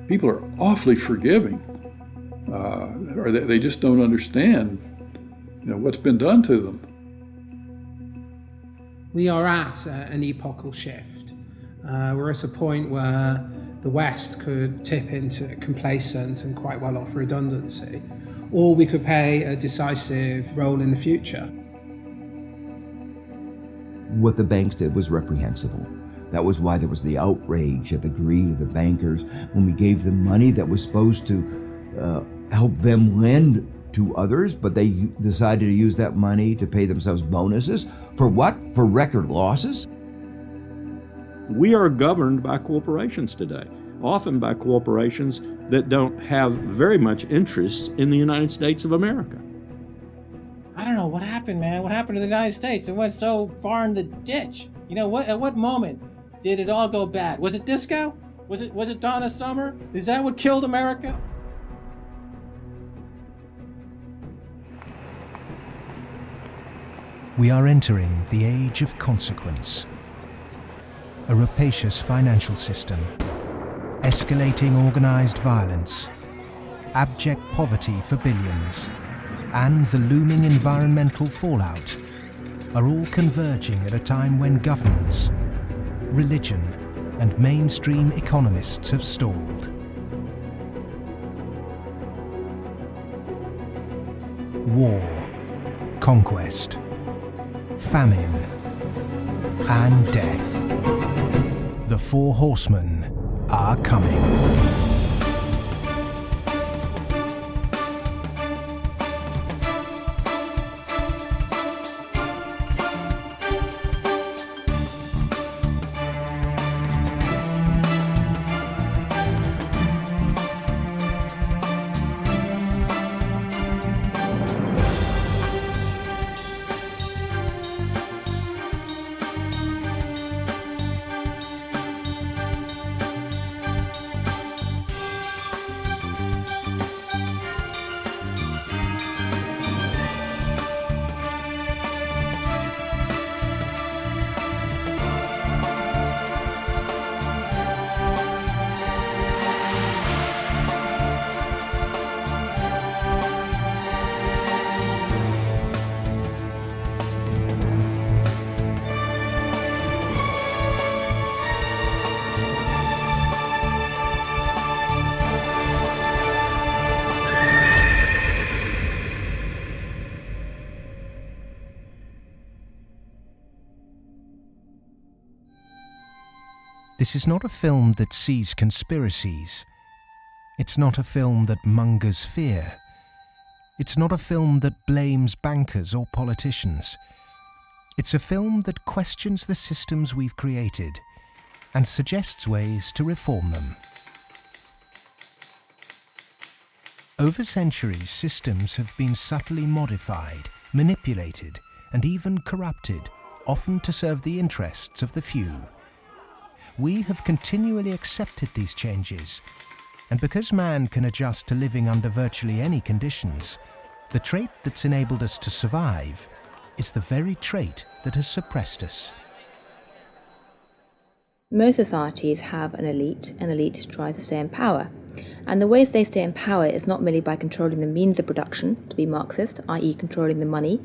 people are awfully forgiving, or they just don't understand, what's been done to them. We are at an epochal shift. We're at a point where the West could tip into complacent and quite well-off redundancy, or we could play a decisive role in the future. What the banks did was reprehensible. That was why there was the outrage at the greed of the bankers when we gave them money that was supposed to help them lend to others, but they decided to use that money to pay themselves bonuses. For what? For record losses? We are governed by corporations today, often by corporations that don't have very much interest in the United States of America. I don't know what happened, man. What happened to the United States? It went so far in the ditch. At what moment did it all go bad? Was it disco? Was it Donna Summer? Is that what killed America? We are entering the age of consequence. A rapacious financial system, escalating organized violence, abject poverty for billions, and the looming environmental fallout are all converging at a time when governments, religion, and mainstream economists have stalled. War, conquest, famine, and death. The four horsemen are coming. This is not a film that sees conspiracies. It's not a film that mongers fear. It's not a film that blames bankers or politicians. It's a film that questions the systems we've created and suggests ways to reform them. Over centuries, systems have been subtly modified, manipulated, and even corrupted, often to serve the interests of the few. We have continually accepted these changes, and because man can adjust to living under virtually any conditions, the trait that's enabled us to survive is the very trait that has suppressed us. Most societies have an elite tries to stay in power. And the ways they stay in power is not merely by controlling the means of production, to be Marxist, i.e. controlling the money,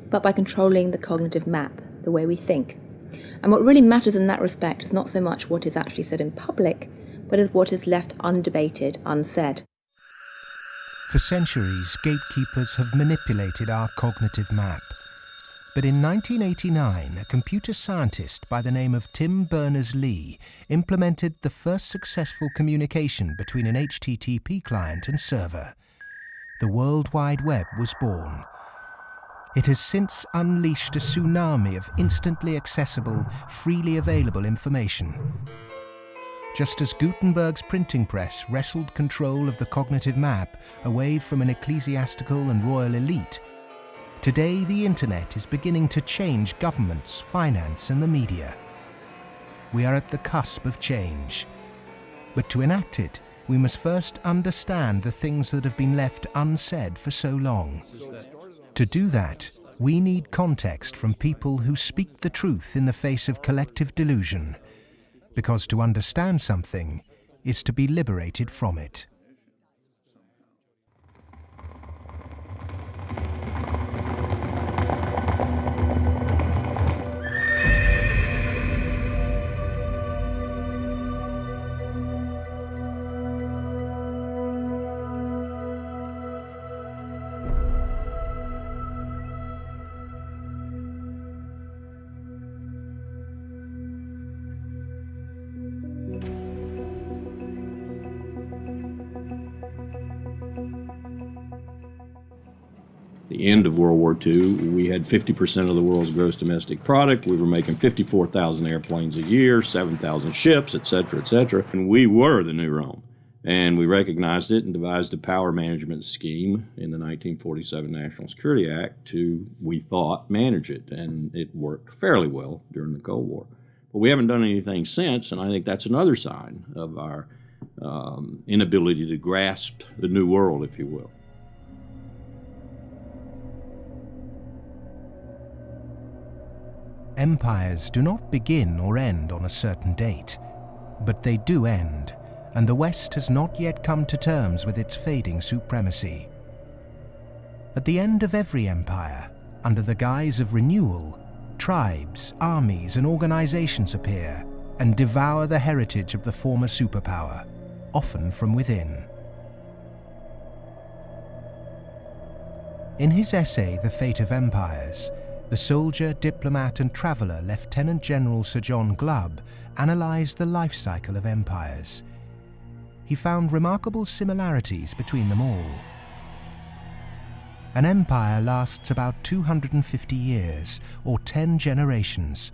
but by controlling the cognitive map, the way we think. And what really matters in that respect is not so much what is actually said in public, but is what is left undebated, unsaid. For centuries, gatekeepers have manipulated our cognitive map. But in 1989, a computer scientist by the name of Tim Berners-Lee implemented the first successful communication between an HTTP client and server. The World Wide Web was born. It has since unleashed a tsunami of instantly accessible, freely available information. Just as Gutenberg's printing press wrestled control of the cognitive map away from an ecclesiastical and royal elite, today the internet is beginning to change governments, finance, and the media. We are at the cusp of change. But to enact it, we must first understand the things that have been left unsaid for so long. To do that, we need context from people who speak the truth in the face of collective delusion. Because to understand something, is to be liberated from it. The end of World War II, we had 50% of the world's gross domestic product. We were making 54,000 airplanes a year, 7,000 ships, et cetera, and we were the new Rome. And we recognized it and devised a power management scheme in the 1947 National Security Act to, we thought, manage it. And it worked fairly well during the Cold War. But we haven't done anything since, and I think that's another sign of our inability to grasp the new world, if you will. Empires do not begin or end on a certain date, but they do end, and the West has not yet come to terms with its fading supremacy. At the end of every empire, under the guise of renewal, tribes, armies, and organizations appear and devour the heritage of the former superpower, often from within. In his essay, The Fate of Empires, the soldier, diplomat, and traveller Lieutenant General Sir John Glubb analysed the life cycle of empires. He found remarkable similarities between them all. An empire lasts about 250 years, or 10 generations,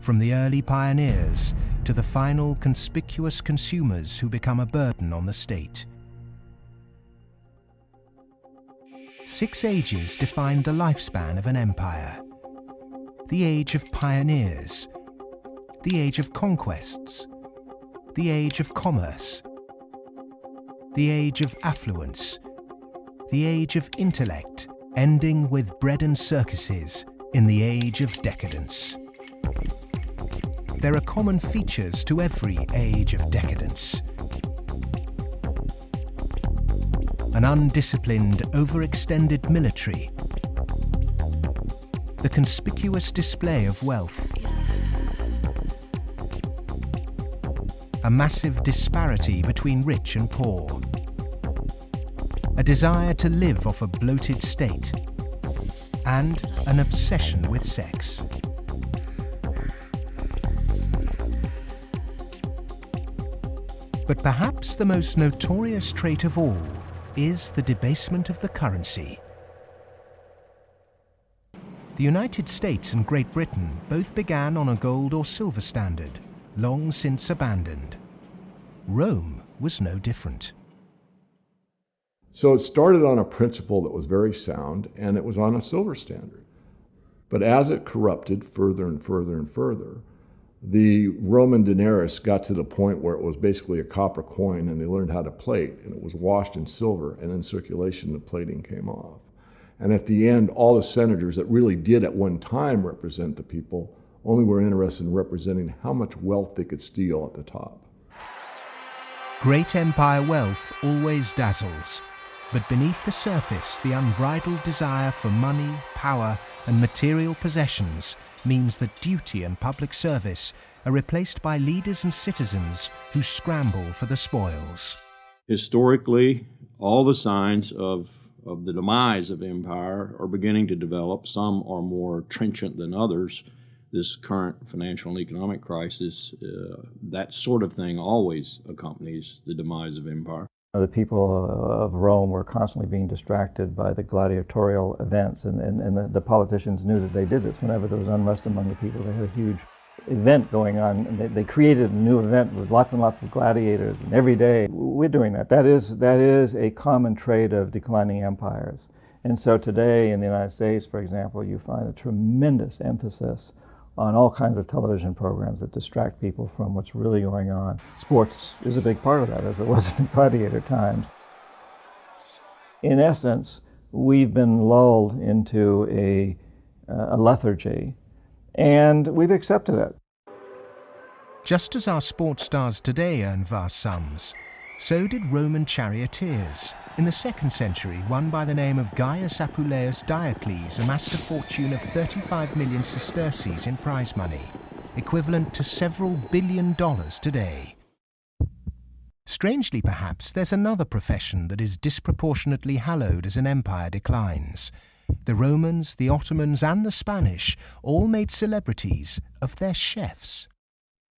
from the early pioneers to the final conspicuous consumers who become a burden on the state. 6 ages defined the lifespan of an empire. The age of pioneers, the age of conquests, the age of commerce, the age of affluence, the age of intellect, ending with bread and circuses in the age of decadence. There are common features to every age of decadence. An undisciplined, overextended military, the conspicuous display of wealth, a massive disparity between rich and poor, a desire to live off a bloated state, and an obsession with sex. But perhaps the most notorious trait of all is the debasement of the currency. The United States and Great Britain both began on a gold or silver standard, long since abandoned. Rome was no different. So it started on a principle that was very sound, and it was on a silver standard. But as it corrupted further and further and further, the Roman denarius got to the point where it was basically a copper coin, and they learned how to plate, and it was washed in silver, and in circulation the plating came off. And at the end, all the senators that really did at one time represent the people only were interested in representing how much wealth they could steal at the top. Great empire wealth always dazzles, but beneath the surface, the unbridled desire for money, power, and material possessions means that duty and public service are replaced by leaders and citizens who scramble for the spoils. Historically, all the signs of the demise of empire are beginning to develop. Some are more trenchant than others. This current financial and economic crisis, that sort of thing always accompanies the demise of empire. The people of Rome were constantly being distracted by the gladiatorial events, and the politicians knew that they did this. Whenever there was unrest among the people, they had a huge event going on, and they created a new event with lots and lots of gladiators, and every day we're doing that. That is a common trait of declining empires. And so today in the United States, for example, you find a tremendous emphasis on all kinds of television programs that distract people from what's really going on. Sports is a big part of that, as it was in the gladiator times. In essence, we've been lulled into a lethargy, and we've accepted it. Just as our sports stars today earn vast sums, so did Roman charioteers. In the 2nd century, one by the name of Gaius Apuleius Diocles amassed a fortune of 35 million sesterces in prize money, equivalent to several $1 billion today. Strangely, perhaps, there's another profession that is disproportionately hallowed as an empire declines. The Romans, the Ottomans, and the Spanish all made celebrities of their chefs.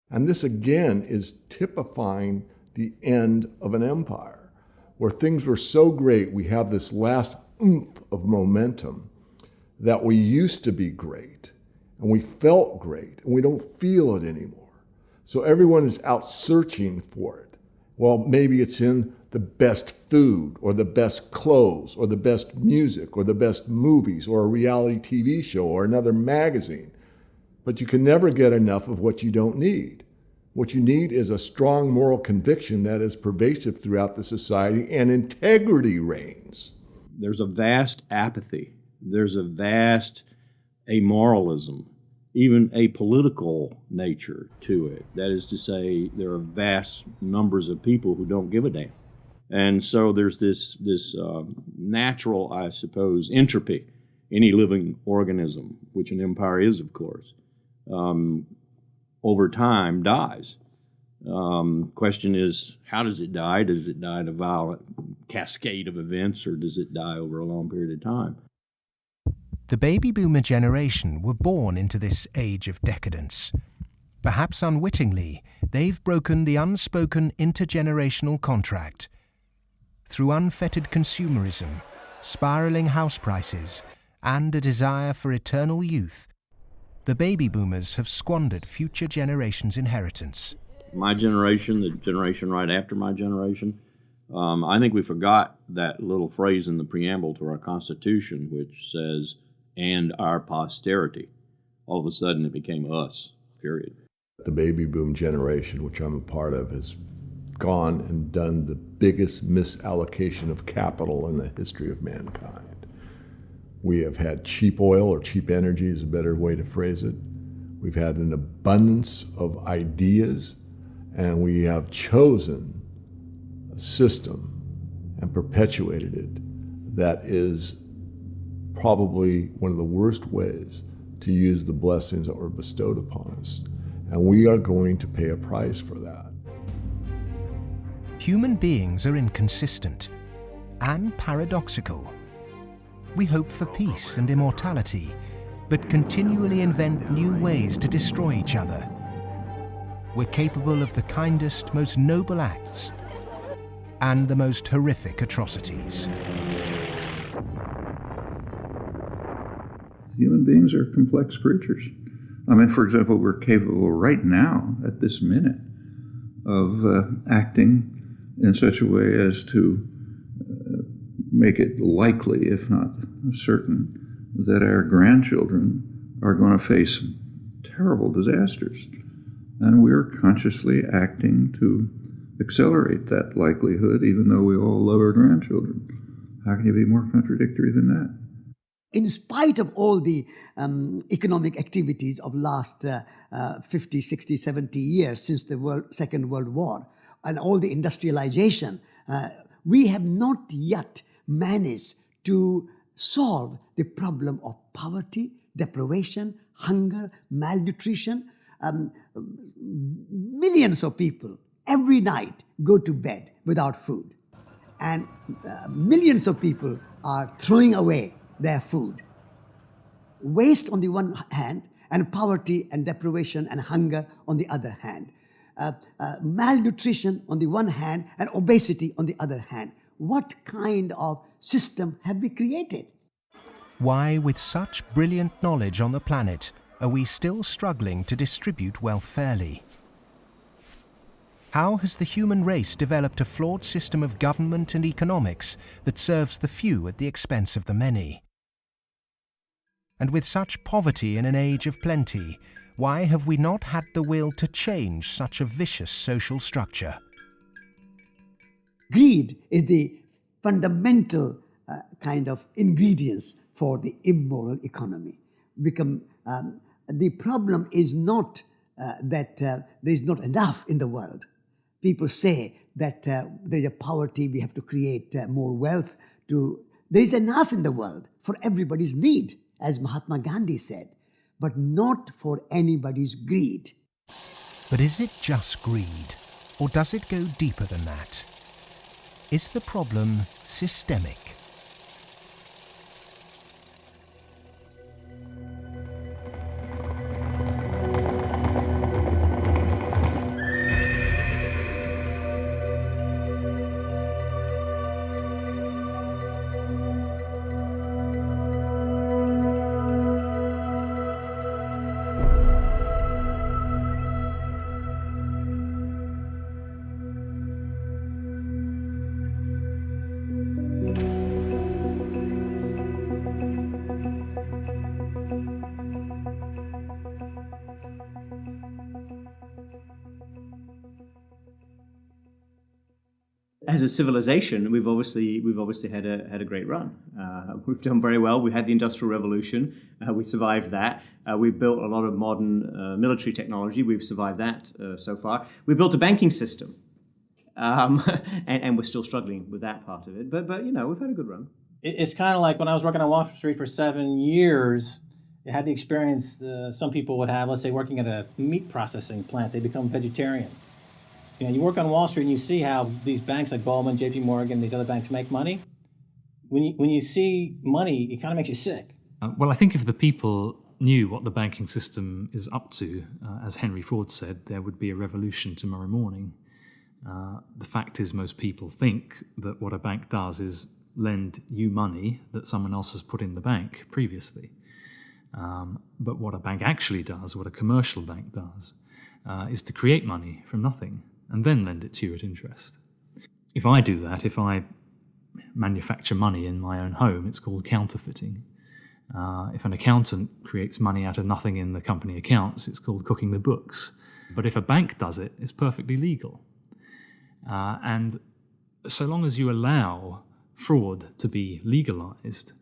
And this again is typifying the end of an empire, where things were so great, we have this last oomph of momentum that we used to be great, and we felt great, and we don't feel it anymore. So everyone is out searching for it. Well, maybe it's in the best food, or the best clothes, or the best music, or the best movies, or a reality TV show, or another magazine. But you can never get enough of what you don't need. What you need is a strong moral conviction that is pervasive throughout the society, and integrity reigns. There's a vast apathy. There's a vast amoralism, even a political nature to it. That is to say, there are vast numbers of people who don't give a damn. And so there's this natural, I suppose, entropy. Any living organism, which an empire is, of course, over time dies. Question is, how does it die? Does it die in a violent cascade of events, or does it die over a long period of time? The baby boomer generation were born into this age of decadence. Perhaps unwittingly, they've broken the unspoken intergenerational contract. Through unfettered consumerism, spiraling house prices, and a desire for eternal youth, the baby boomers have squandered future generations' inheritance. My generation, the generation right after my generation, I think we forgot that little phrase in the preamble to our Constitution, which says, and our posterity. All of a sudden it became us, period. The baby boom generation, which I'm a part of, has gone and done the biggest misallocation of capital in the history of mankind. We have had cheap oil, or cheap energy is a better way to phrase it. We've had an abundance of ideas, and we have chosen a system and perpetuated it that is probably one of the worst ways to use the blessings that were bestowed upon us. And we are going to pay a price for that. Human beings are inconsistent and paradoxical. We hope for peace and immortality, but continually invent new ways to destroy each other. We're capable of the kindest, most noble acts and the most horrific atrocities. Human beings are complex creatures. I mean, for example, we're capable right now, at this minute, of acting in such a way as to make it likely, if not certain, that our grandchildren are going to face terrible disasters. And we're consciously acting to accelerate that likelihood, even though we all love our grandchildren. How can you be more contradictory than that? In spite of all the economic activities of last 50, 60, 70 years since the Second World War and all the industrialization, we have not yet managed to solve the problem of poverty, deprivation, hunger, malnutrition. Millions of people every night go to bed without food, and millions of people are throwing away their food. Waste on the one hand, and poverty and deprivation and hunger on the other hand. Malnutrition on the one hand, and obesity on the other hand. What kind of system have we created? Why, with such brilliant knowledge on the planet, are we still struggling to distribute wealth fairly? How has the human race developed a flawed system of government and economics that serves the few at the expense of the many? And with such poverty in an age of plenty, why have we not had the will to change such a vicious social structure? Greed is the fundamental kind of ingredients for the immoral economy. The problem is not that there's not enough in the world. People say that there's a poverty, we have to create more wealth. There's enough in the world for everybody's need, as Mahatma Gandhi said, but not for anybody's greed. But is it just greed, or does it go deeper than that? Is the problem systemic? As a civilization, we've obviously had a great run. We've done very well. We had the Industrial Revolution. We survived that. We built a lot of modern military technology. We've survived that so far. We built a banking system, and we're still struggling with that part of it. But we've had a good run. It's kind of like when I was working on Wall Street for 7 years. I had the experience some people would have. Let's say working at a meat processing plant, they become vegetarian. You work on Wall Street and you see how these banks like Goldman, J.P. Morgan, these other banks make money. When you see money, it kind of makes you sick. Well, I think if the people knew what the banking system is up to, as Henry Ford said, there would be a revolution tomorrow morning. The fact is, most people think that what a bank does is lend you money that someone else has put in the bank previously. But what a bank actually does, what a commercial bank does, is to create money from nothing and then lend it to you at interest. If I do that, if I manufacture money in my own home, it's called counterfeiting. If an accountant creates money out of nothing in the company accounts, it's called cooking the books. But if a bank does it, it's perfectly legal. And so long as you allow fraud to be legalized,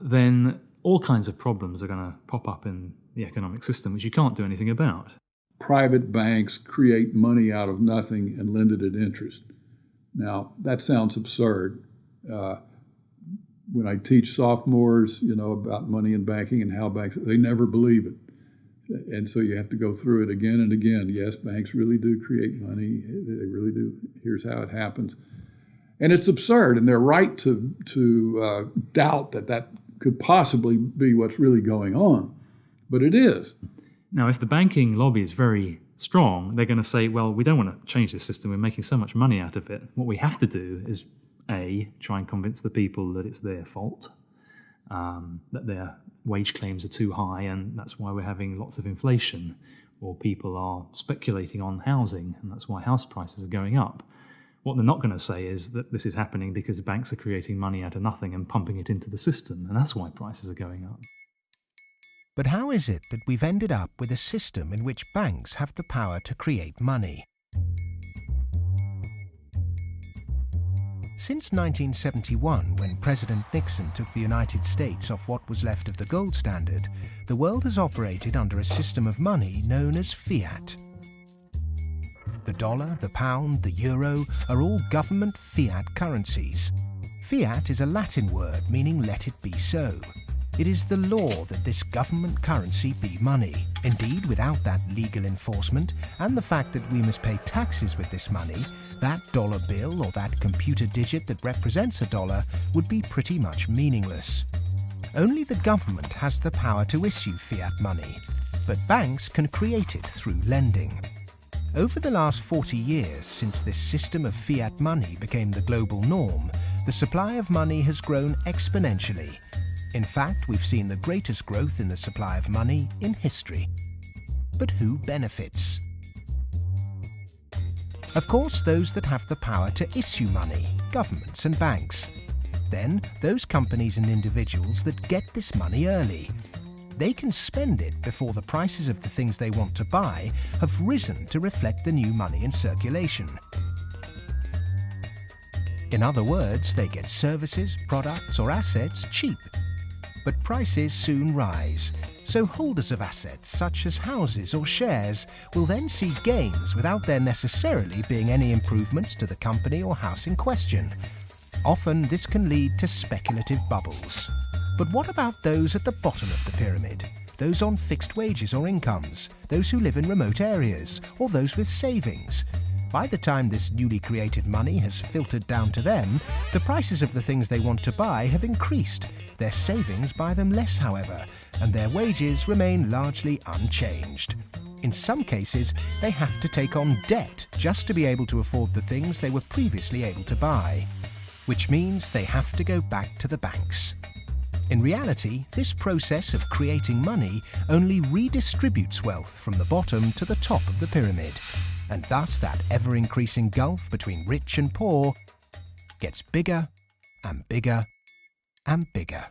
then all kinds of problems are going to pop up in the economic system, which you can't do anything about. Private banks create money out of nothing and lend it at interest. Now, that sounds absurd. When I teach sophomores, about money and banking and how banks, they never believe it. And so you have to go through it again and again. Yes, banks really do create money. They really do. Here's how it happens. And it's absurd, and they're right to doubt that could possibly be what's really going on. But it is. Now, if the banking lobby is very strong, they're going to say, well, we don't want to change the system. We're making so much money out of it. What we have to do is, A, try and convince the people that it's their fault, that their wage claims are too high, and that's why we're having lots of inflation, or people are speculating on housing, and that's why house prices are going up. What they're not going to say is that this is happening because banks are creating money out of nothing and pumping it into the system, and that's why prices are going up. But how is it that we've ended up with a system in which banks have the power to create money? Since 1971, when President Nixon took the United States off what was left of the gold standard, the world has operated under a system of money known as fiat. The dollar, the pound, the euro are all government fiat currencies. Fiat is a Latin word meaning let it be so. It is the law that this government currency be money. Indeed, without that legal enforcement and the fact that we must pay taxes with this money, that dollar bill or that computer digit that represents a dollar would be pretty much meaningless. Only the government has the power to issue fiat money, but banks can create it through lending. Over the last 40 years, since this system of fiat money became the global norm, the supply of money has grown exponentially. In fact, we've seen the greatest growth in the supply of money in history. But who benefits? Of course, those that have the power to issue money, governments and banks. Then, those companies and individuals that get this money early. They can spend it before the prices of the things they want to buy have risen to reflect the new money in circulation. In other words, they get services, products or assets cheap. But prices soon rise, So holders of assets such as houses or shares will then see gains without there necessarily being any improvements to the company or house in question. Often this can lead to speculative bubbles. But what about those at the bottom of the pyramid? Those on fixed wages or incomes, those who live in remote areas, or those with savings? By the time this newly created money has filtered down to them, the prices of the things they want to buy have increased. Their savings buy them less, however, and their wages remain largely unchanged. In some cases, they have to take on debt just to be able to afford the things they were previously able to buy, which means they have to go back to the banks. In reality, this process of creating money only redistributes wealth from the bottom to the top of the pyramid, and thus that ever-increasing gulf between rich and poor gets bigger and bigger and bigger.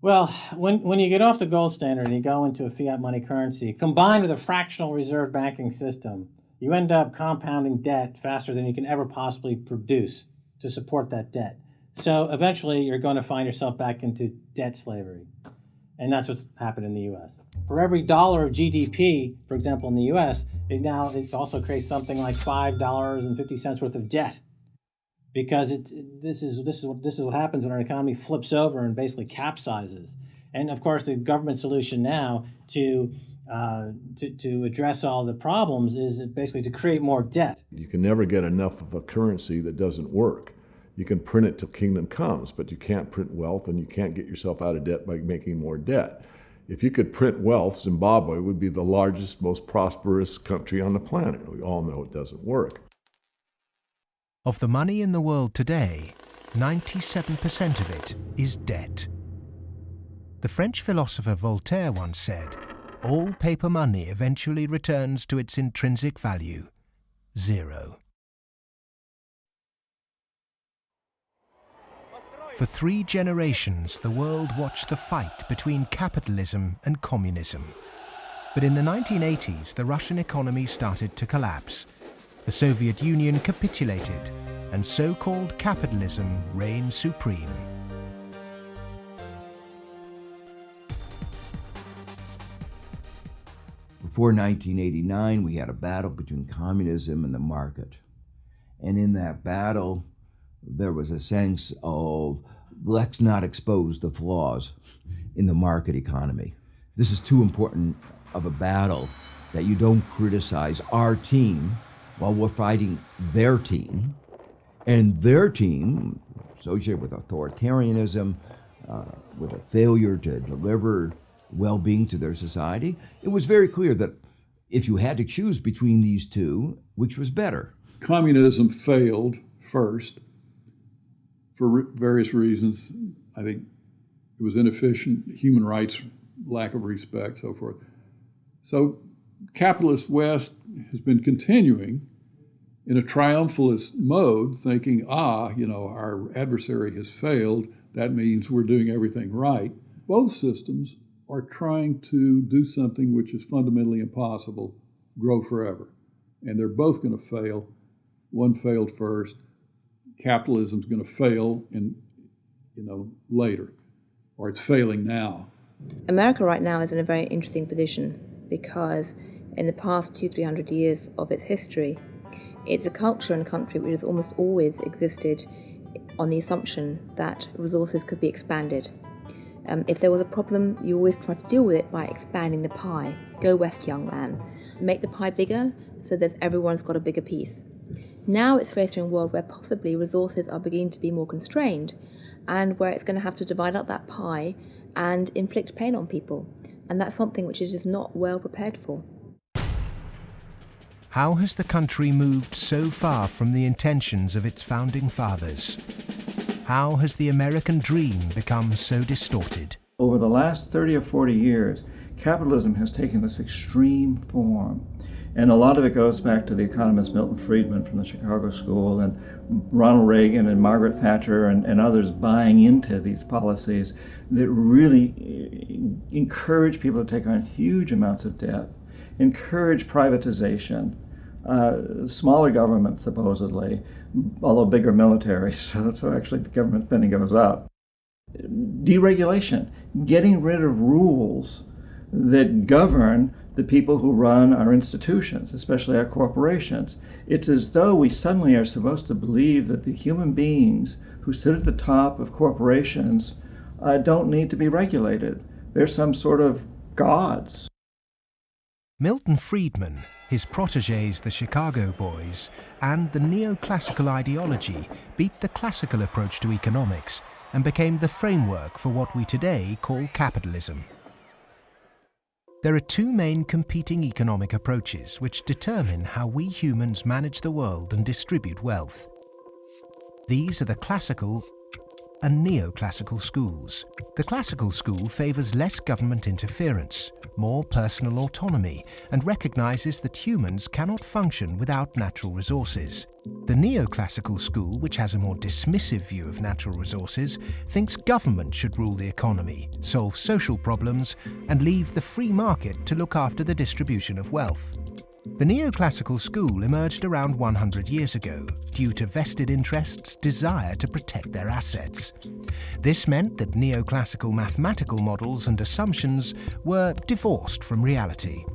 Well, when you get off the gold standard and you go into a fiat money currency, combined with a fractional reserve banking system, you end up compounding debt faster than you can ever possibly produce to support that debt. So eventually you're going to find yourself back into debt slavery. And that's what's happened in the U.S. For every dollar of GDP, for example, in the U.S., it also creates something like $5.50 worth of debt. Because this is what happens when our economy flips over and basically capsizes. And of course, the government solution now to address all the problems is basically to create more debt. You can never get enough of a currency that doesn't work. You can print it till kingdom comes, but you can't print wealth, and you can't get yourself out of debt by making more debt. If you could print wealth, Zimbabwe would be the largest, most prosperous country on the planet. We all know it doesn't work. Of the money in the world today, 97% of it is debt. The French philosopher Voltaire once said, "All paper money eventually returns to its intrinsic value, zero." For 3 generations, the world watched the fight between capitalism and communism. But in the 1980s, the Russian economy started to collapse. The Soviet Union capitulated, and so-called capitalism reigned supreme. Before 1989, we had a battle between communism and the market. And in that battle, there was a sense of, let's not expose the flaws in the market economy. This is too important of a battle that you don't criticize our team while we're fighting their team. And their team, associated with authoritarianism, with a failure to deliver well-being to their society, it was very clear that if you had to choose between these two, which was better? Communism failed first for various reasons. I think it was inefficient, human rights, lack of respect, so forth. So capitalist West has been continuing in a triumphalist mode, thinking, our adversary has failed. That means we're doing everything right. Both systems are trying to do something which is fundamentally impossible, grow forever. And they're both going to fail. One failed first. Capitalism's going to fail later, or it's failing now. America right now is in a very interesting position because in the past 200-300 years of its history, it's a culture and a country which has almost always existed on the assumption that resources could be expanded. If there was a problem, you always try to deal with it by expanding the pie. Go west, young man. Make the pie bigger so that everyone's got a bigger piece. Now it's faced in a world where possibly resources are beginning to be more constrained and where it's going to have to divide up that pie and inflict pain on people. And that's something which it is not well prepared for. How has the country moved so far from the intentions of its founding fathers? How has the American dream become so distorted? Over the last 30 or 40 years, capitalism has taken this extreme form. And a lot of it goes back to the economist Milton Friedman from the Chicago School and Ronald Reagan and Margaret Thatcher and others buying into these policies that really encourage people to take on huge amounts of debt, encourage privatization, smaller government supposedly, although bigger military, so actually the government spending goes up. deregulation, getting rid of rules that govern the people who run our institutions, especially our corporations. It's as though we suddenly are supposed to believe that the human beings who sit at the top of corporations don't need to be regulated. They're some sort of gods. Milton Friedman, his protégés the Chicago Boys, and the neoclassical ideology beat the classical approach to economics and became the framework for what we today call capitalism. There are two main competing economic approaches which determine how we humans manage the world and distribute wealth. These are the classical and neoclassical schools. The classical school favours less government interference, more personal autonomy, and recognises that humans cannot function without natural resources. The neoclassical school, which has a more dismissive view of natural resources, thinks government should rule the economy, solve social problems, and leave the free market to look after the distribution of wealth. The neoclassical school emerged around 100 years ago due to vested interests' desire to protect their assets. This meant that neoclassical mathematical models and assumptions were divorced from reality.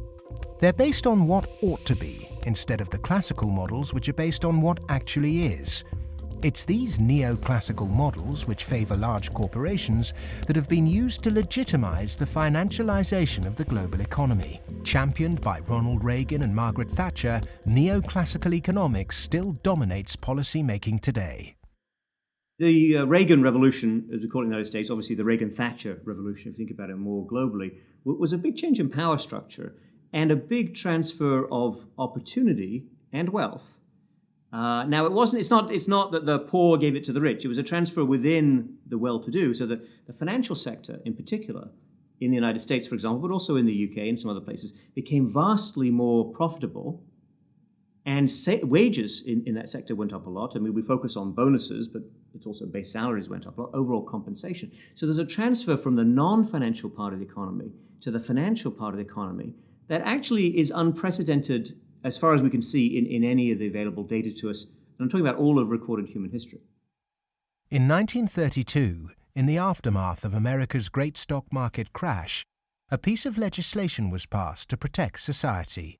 They're based on what ought to be, instead of the classical models which are based on what actually is. It's these neoclassical models, which favour large corporations, that have been used to legitimise the financialisation of the global economy. Championed by Ronald Reagan and Margaret Thatcher, neoclassical economics still dominates policy making today. The Reagan Revolution, as we call it in the United States, obviously the Reagan-Thatcher Revolution, if you think about it more globally, was a big change in power structure and a big transfer of opportunity and wealth. Now, it's not that the poor gave it to the rich. It was a transfer within the well-to-do, so that the financial sector in particular, in the United States, for example, but also in the UK and some other places, became vastly more profitable, and wages in that sector went up a lot. I mean, we focus on bonuses, but it's also base salaries went up a lot, overall compensation. So there's a transfer from the non-financial part of the economy to the financial part of the economy that actually is unprecedented as far as we can see in any of the available data to us. And I'm talking about all of recorded human history. In 1932, in the aftermath of America's great stock market crash, a piece of legislation was passed to protect society.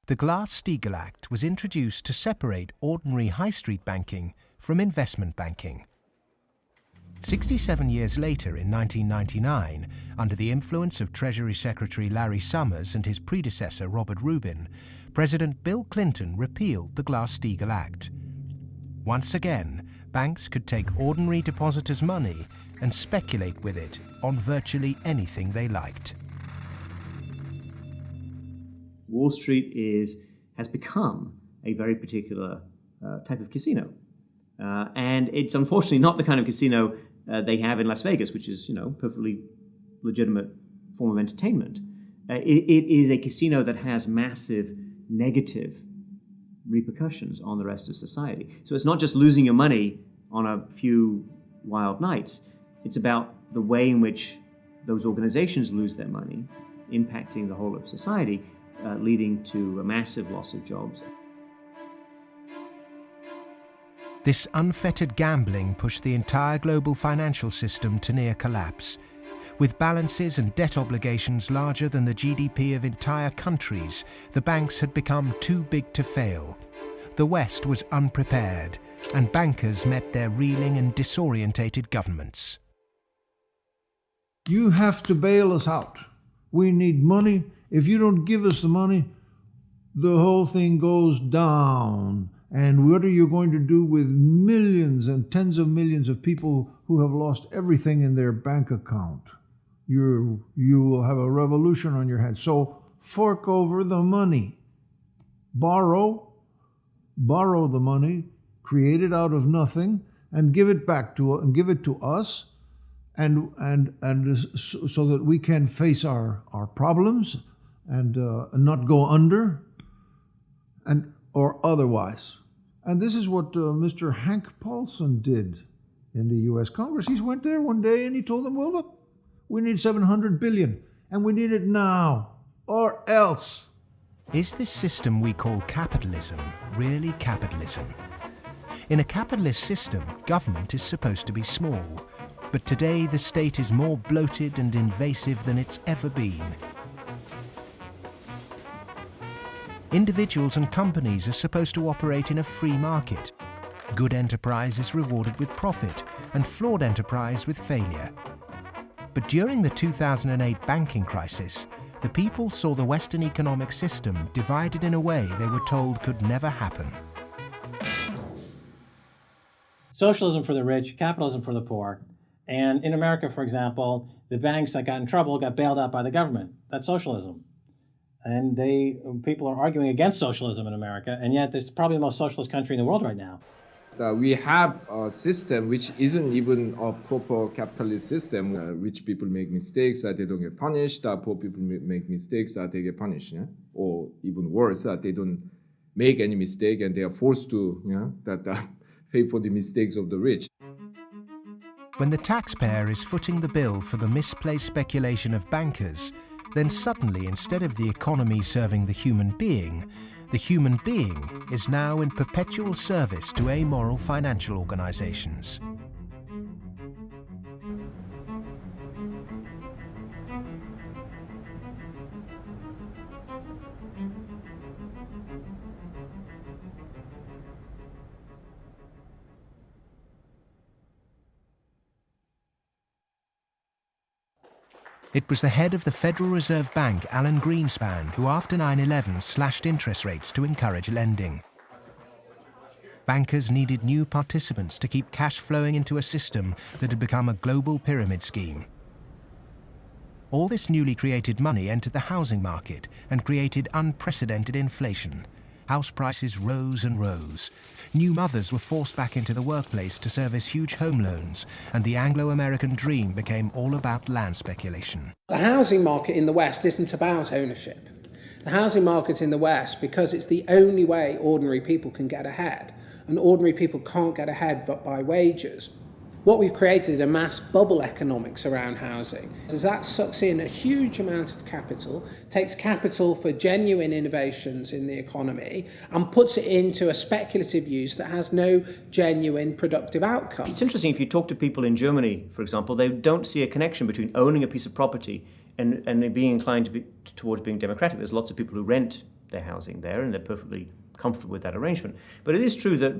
The Glass-Steagall Act was introduced to separate ordinary high street banking from investment banking. 67 years later, in 1999, under the influence of Treasury Secretary Larry Summers and his predecessor Robert Rubin, President Bill Clinton repealed the Glass-Steagall Act. Once again, banks could take ordinary depositors' money and speculate with it on virtually anything they liked. Wall Street has become a very particular type of casino. And it's unfortunately not the kind of casino they have in Las Vegas, which is, perfectly legitimate form of entertainment. It is a casino that has massive negative repercussions on the rest of society. So it's not just losing your money on a few wild nights. It's about the way in which those organizations lose their money, impacting the whole of society, leading to a massive loss of jobs. This unfettered gambling pushed the entire global financial system to near collapse. With balances and debt obligations larger than the GDP of entire countries, the banks had become too big to fail. The West was unprepared, and bankers met their reeling and disorientated governments. You have to bail us out. We need money. If you don't give us the money, the whole thing goes down. And what are you going to do with millions and tens of millions of people who have lost everything in their bank account? You will have a revolution on your hands. So fork over the money. Borrow the money, create it out of nothing, and give it back to us, and so that we can face our problems and not go under, or otherwise. And this is what Mr. Hank Paulson did in the U.S. Congress. He went there one day and he told them, well, look, we need $700 billion, and we need it now, or else. Is this system we call capitalism really capitalism? In a capitalist system, government is supposed to be small. But today the state is more bloated and invasive than it's ever been. Individuals and companies are supposed to operate in a free market. Good enterprise is rewarded with profit and flawed enterprise with failure. But during the 2008 banking crisis, the people saw the Western economic system divided in a way they were told could never happen. Socialism for the rich, capitalism for the poor. And in America, for example, the banks that got in trouble got bailed out by the government. That's socialism. And people are arguing against socialism in America, and yet it's probably the most socialist country in the world right now. We have a system which isn't even a proper capitalist system. Rich people make mistakes that they don't get punished. Poor people make mistakes that they get punished. Yeah? Or even worse, that they don't make any mistake and they are forced to pay for the mistakes of the rich. When the taxpayer is footing the bill for the misplaced speculation of bankers, then suddenly, instead of the economy serving the human being is now in perpetual service to amoral financial organizations. It was the head of the Federal Reserve Bank, Alan Greenspan, who after 9/11 slashed interest rates to encourage lending. Bankers needed new participants to keep cash flowing into a system that had become a global pyramid scheme. All this newly created money entered the housing market and created unprecedented inflation. House prices rose and rose. New mothers were forced back into the workplace to service huge home loans, and the Anglo-American dream became all about land speculation. The housing market in the West isn't about ownership. The housing market in the West, because it's the only way ordinary people can get ahead, and ordinary people can't get ahead but by wages. What we've created is a mass bubble economics around housing. As that sucks in a huge amount of capital, takes capital for genuine innovations in the economy, and puts it into a speculative use that has no genuine productive outcome. It's interesting, if you talk to people in Germany, for example, they don't see a connection between owning a piece of property and being inclined towards being democratic. There's lots of people who rent their housing there, and they're perfectly comfortable with that arrangement. But it is true that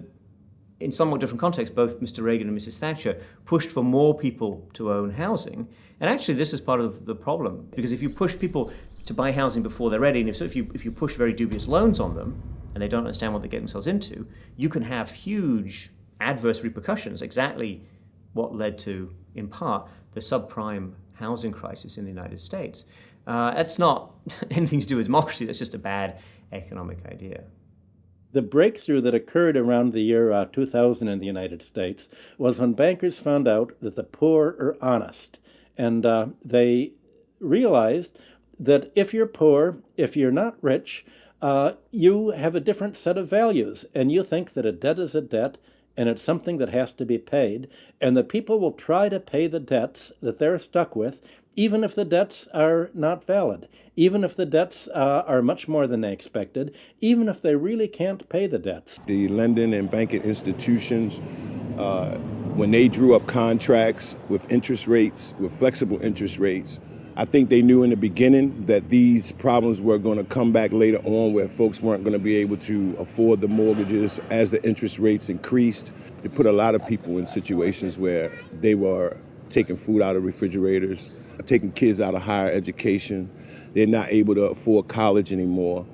in somewhat different contexts, both Mr. Reagan and Mrs. Thatcher pushed for more people to own housing. And actually, this is part of the problem, because if you push people to buy housing before they're ready, and if you push very dubious loans on them, and they don't understand what they get themselves into, you can have huge adverse repercussions, exactly what led to, in part, the subprime housing crisis in the United States. That's not anything to do with democracy, that's just a bad economic idea. The breakthrough that occurred around the year 2000 in the United States was when bankers found out that the poor are honest. And they realized that if you're poor, if you're not rich, you have a different set of values. And you think that a debt is a debt, and it's something that has to be paid. And that people will try to pay the debts that they're stuck with, even if the debts are not valid, even if the debts are much more than they expected, even if they really can't pay the debts. The lending and banking institutions, when they drew up contracts with interest rates, with flexible interest rates, I think they knew in the beginning that these problems were going to come back later on, where folks weren't going to be able to afford the mortgages as the interest rates increased. It put a lot of people in situations where they were taking food out of refrigerators, taking kids out of higher education. They're not able to afford college anymore.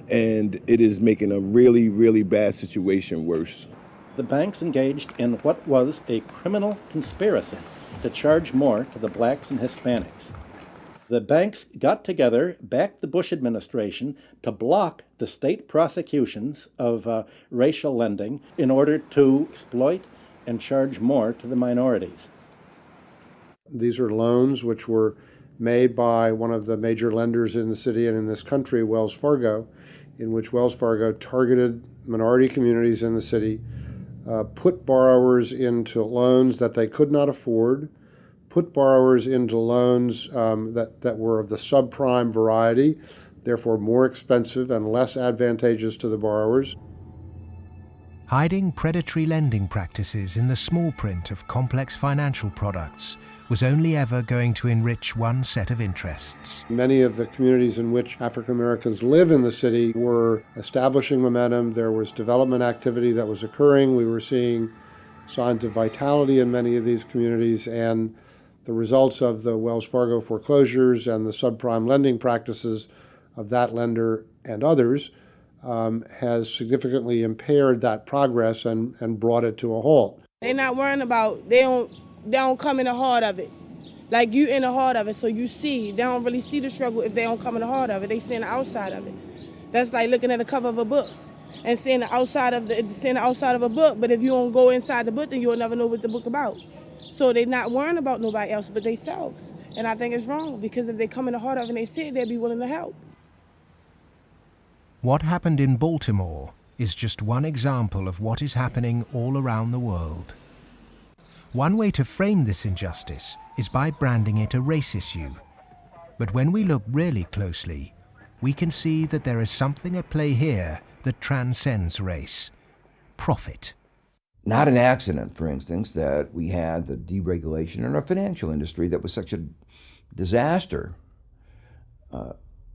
And it is making a really, really bad situation worse. The banks engaged in what was a criminal conspiracy to charge more to the blacks and Hispanics. The banks got together, backed the Bush administration to block the state prosecutions of racial lending in order to exploit and charge more to the minorities. These are loans which were made by one of the major lenders in the city and in this country, Wells Fargo, in which Wells Fargo targeted minority communities in the city, put borrowers into loans that they could not afford, put borrowers into loans that were of the subprime variety, therefore more expensive and less advantageous to the borrowers. Hiding predatory lending practices in the small print of complex financial products was only ever going to enrich one set of interests. Many of the communities in which African Americans live in the city were establishing momentum. There was development activity that was occurring. We were seeing signs of vitality in many of these communities, and the results of the Wells Fargo foreclosures and the subprime lending practices of that lender and others has significantly impaired that progress and brought it to a halt. They're not worrying about, they don't come in the heart of it. Like you in the heart of it, so you see. They don't really see the struggle if they don't come in the heart of it. They see the outside of it. That's like looking at the cover of a book and seeing the outside of a book, but if you don't go inside the book, then you'll never know what the book about. So they're not worrying about nobody else but themselves. And I think it's wrong, because if they come in the heart of it and they see it, they'll be willing to help. What happened in Baltimore is just one example of what is happening all around the world. One way to frame this injustice is by branding it a race issue. But when we look really closely, we can see that there is something at play here that transcends race: profit. Not an accident, for instance, that we had the deregulation in our financial industry that was such a disaster.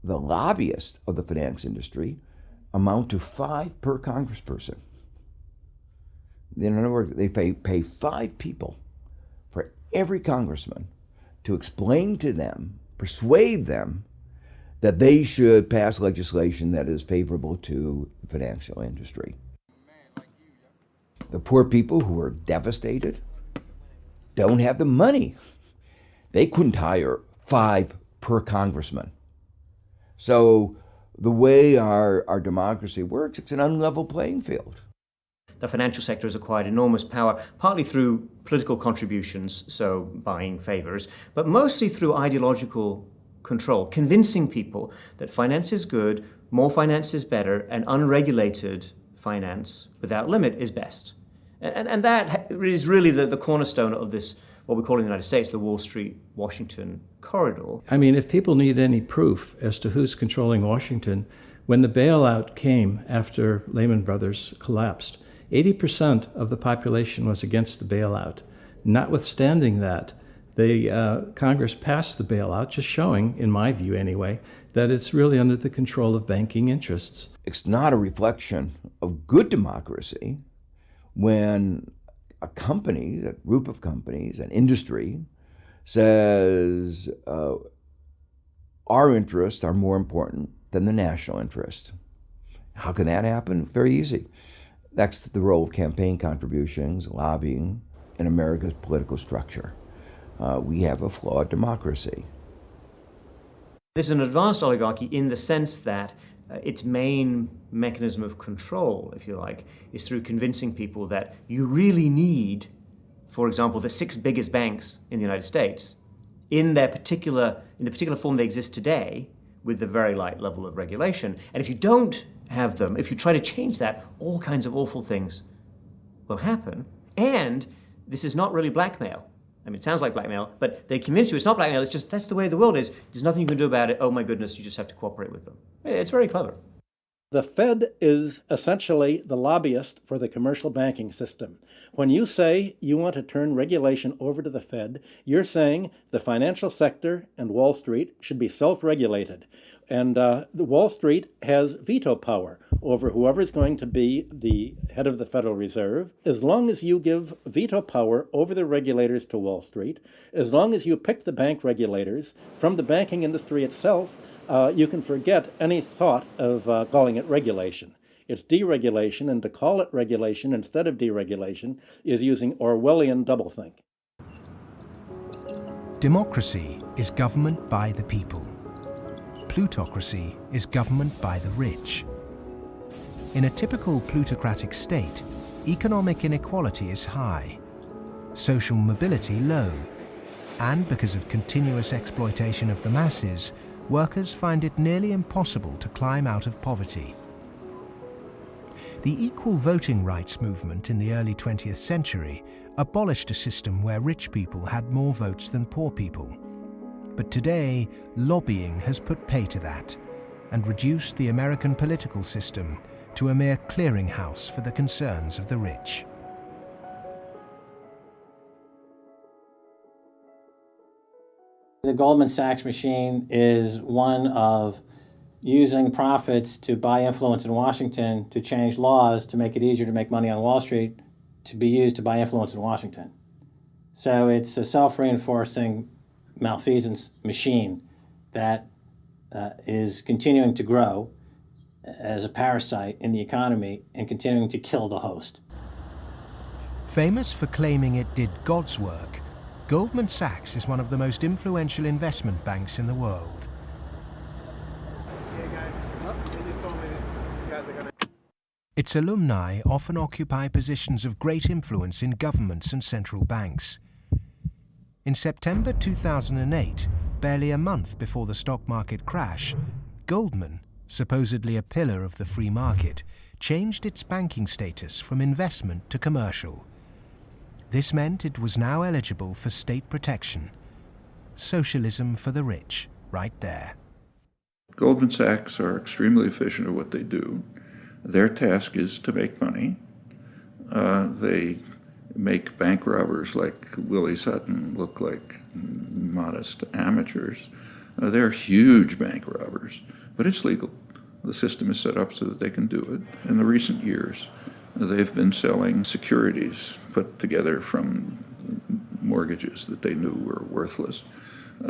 The lobbyists of the finance industry amount to 5 per congressperson. In other words, they pay 5 people for every congressman to explain to them, persuade them, that they should pass legislation that is favorable to the financial industry. The poor people who are devastated don't have the money. They couldn't hire 5 per congressman. So the way our democracy works, it's an unlevel playing field. The financial sector has acquired enormous power, partly through political contributions, so buying favors, but mostly through ideological control, convincing people that finance is good, more finance is better, and unregulated finance without limit is best. And that is really the cornerstone of this, what we call in the United States, the Wall Street-Washington corridor. I mean, if people need any proof as to who's controlling Washington, when the bailout came after Lehman Brothers collapsed, 80% of the population was against the bailout. Notwithstanding that, Congress passed the bailout, just showing, in my view anyway, that it's really under the control of banking interests. It's not a reflection of good democracy when a company, a group of companies, an industry, says our interests are more important than the national interest. How can that happen? Very easy. That's the role of campaign contributions, lobbying, in America's political structure. We have a flawed democracy. This is an advanced oligarchy in the sense that its main mechanism of control, if you like, is through convincing people that you really need, for example, the 6 biggest banks in the United States in the particular form they exist today, with the very light level of regulation. And if you don't have them, if you try to change that, all kinds of awful things will happen. And this is not really blackmail. I mean, it sounds like blackmail, but they convince you it's not blackmail, it's just that's the way the world is. There's nothing you can do about it. Oh my goodness, you just have to cooperate with them. It's very clever. The Fed is essentially the lobbyist for the commercial banking system. When you say you want to turn regulation over to the Fed, you're saying the financial sector and Wall Street should be self-regulated. And the Wall Street has veto power over whoever is going to be the head of the Federal Reserve. As long as you give veto power over the regulators to Wall Street, as long as you pick the bank regulators from the banking industry itself, you can forget any thought of calling it regulation. It's deregulation, and to call it regulation instead of deregulation is using Orwellian doublethink. Democracy is government by the people. Plutocracy is government by the rich. In a typical plutocratic state, economic inequality is high, social mobility low, and because of continuous exploitation of the masses, workers find it nearly impossible to climb out of poverty. The equal voting rights movement in the early 20th century abolished a system where rich people had more votes than poor people. But today, lobbying has put pay to that and reduced the American political system to a mere clearinghouse for the concerns of the rich. The Goldman Sachs machine is one of using profits to buy influence in Washington to change laws to make it easier to make money on Wall Street to be used to buy influence in Washington. So it's a self-reinforcing malfeasance machine that is continuing to grow as a parasite in the economy and continuing to kill the host. Famous for claiming it did God's work, Goldman Sachs is one of the most influential investment banks in the world. Its alumni often occupy positions of great influence in governments and central banks. In September 2008, barely a month before the stock market crash, Goldman, supposedly a pillar of the free market, changed its banking status from investment to commercial. This meant it was now eligible for state protection. Socialism for the rich, right there. Goldman Sachs are extremely efficient at what they do. Their task is to make money. They make bank robbers like Willie Sutton look like modest amateurs. They're huge bank robbers, but it's legal. The system is set up so that they can do it. In the recent years, they've been selling securities put together from mortgages that they knew were worthless.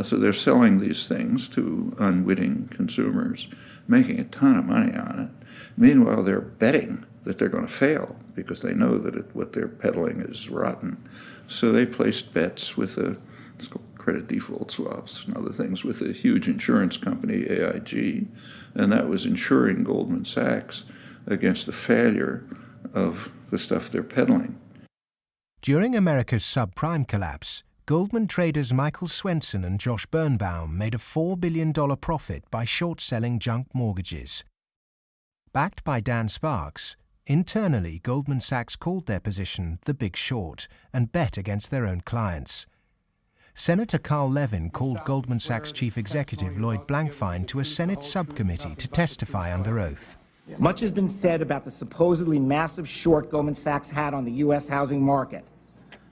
So they're selling these things to unwitting consumers, making a ton of money on it. Meanwhile, they're betting that they're going to fail because they know that what they're peddling is rotten. So they placed bets with it's called credit default swaps and other things with a huge insurance company, AIG, and that was insuring Goldman Sachs against the failure of the stuff they're peddling. During America's subprime collapse, Goldman traders Michael Swenson and Josh Birnbaum made a $4 billion profit by short-selling junk mortgages. Backed by Dan Sparks, internally Goldman Sachs called their position the Big Short and bet against their own clients. Senator Carl Levin called Goldman Sachs chief executive Lloyd Blankfein to a Senate subcommittee to testify under oath. Much has been said about the supposedly massive short Goldman Sachs had on the U.S. housing market.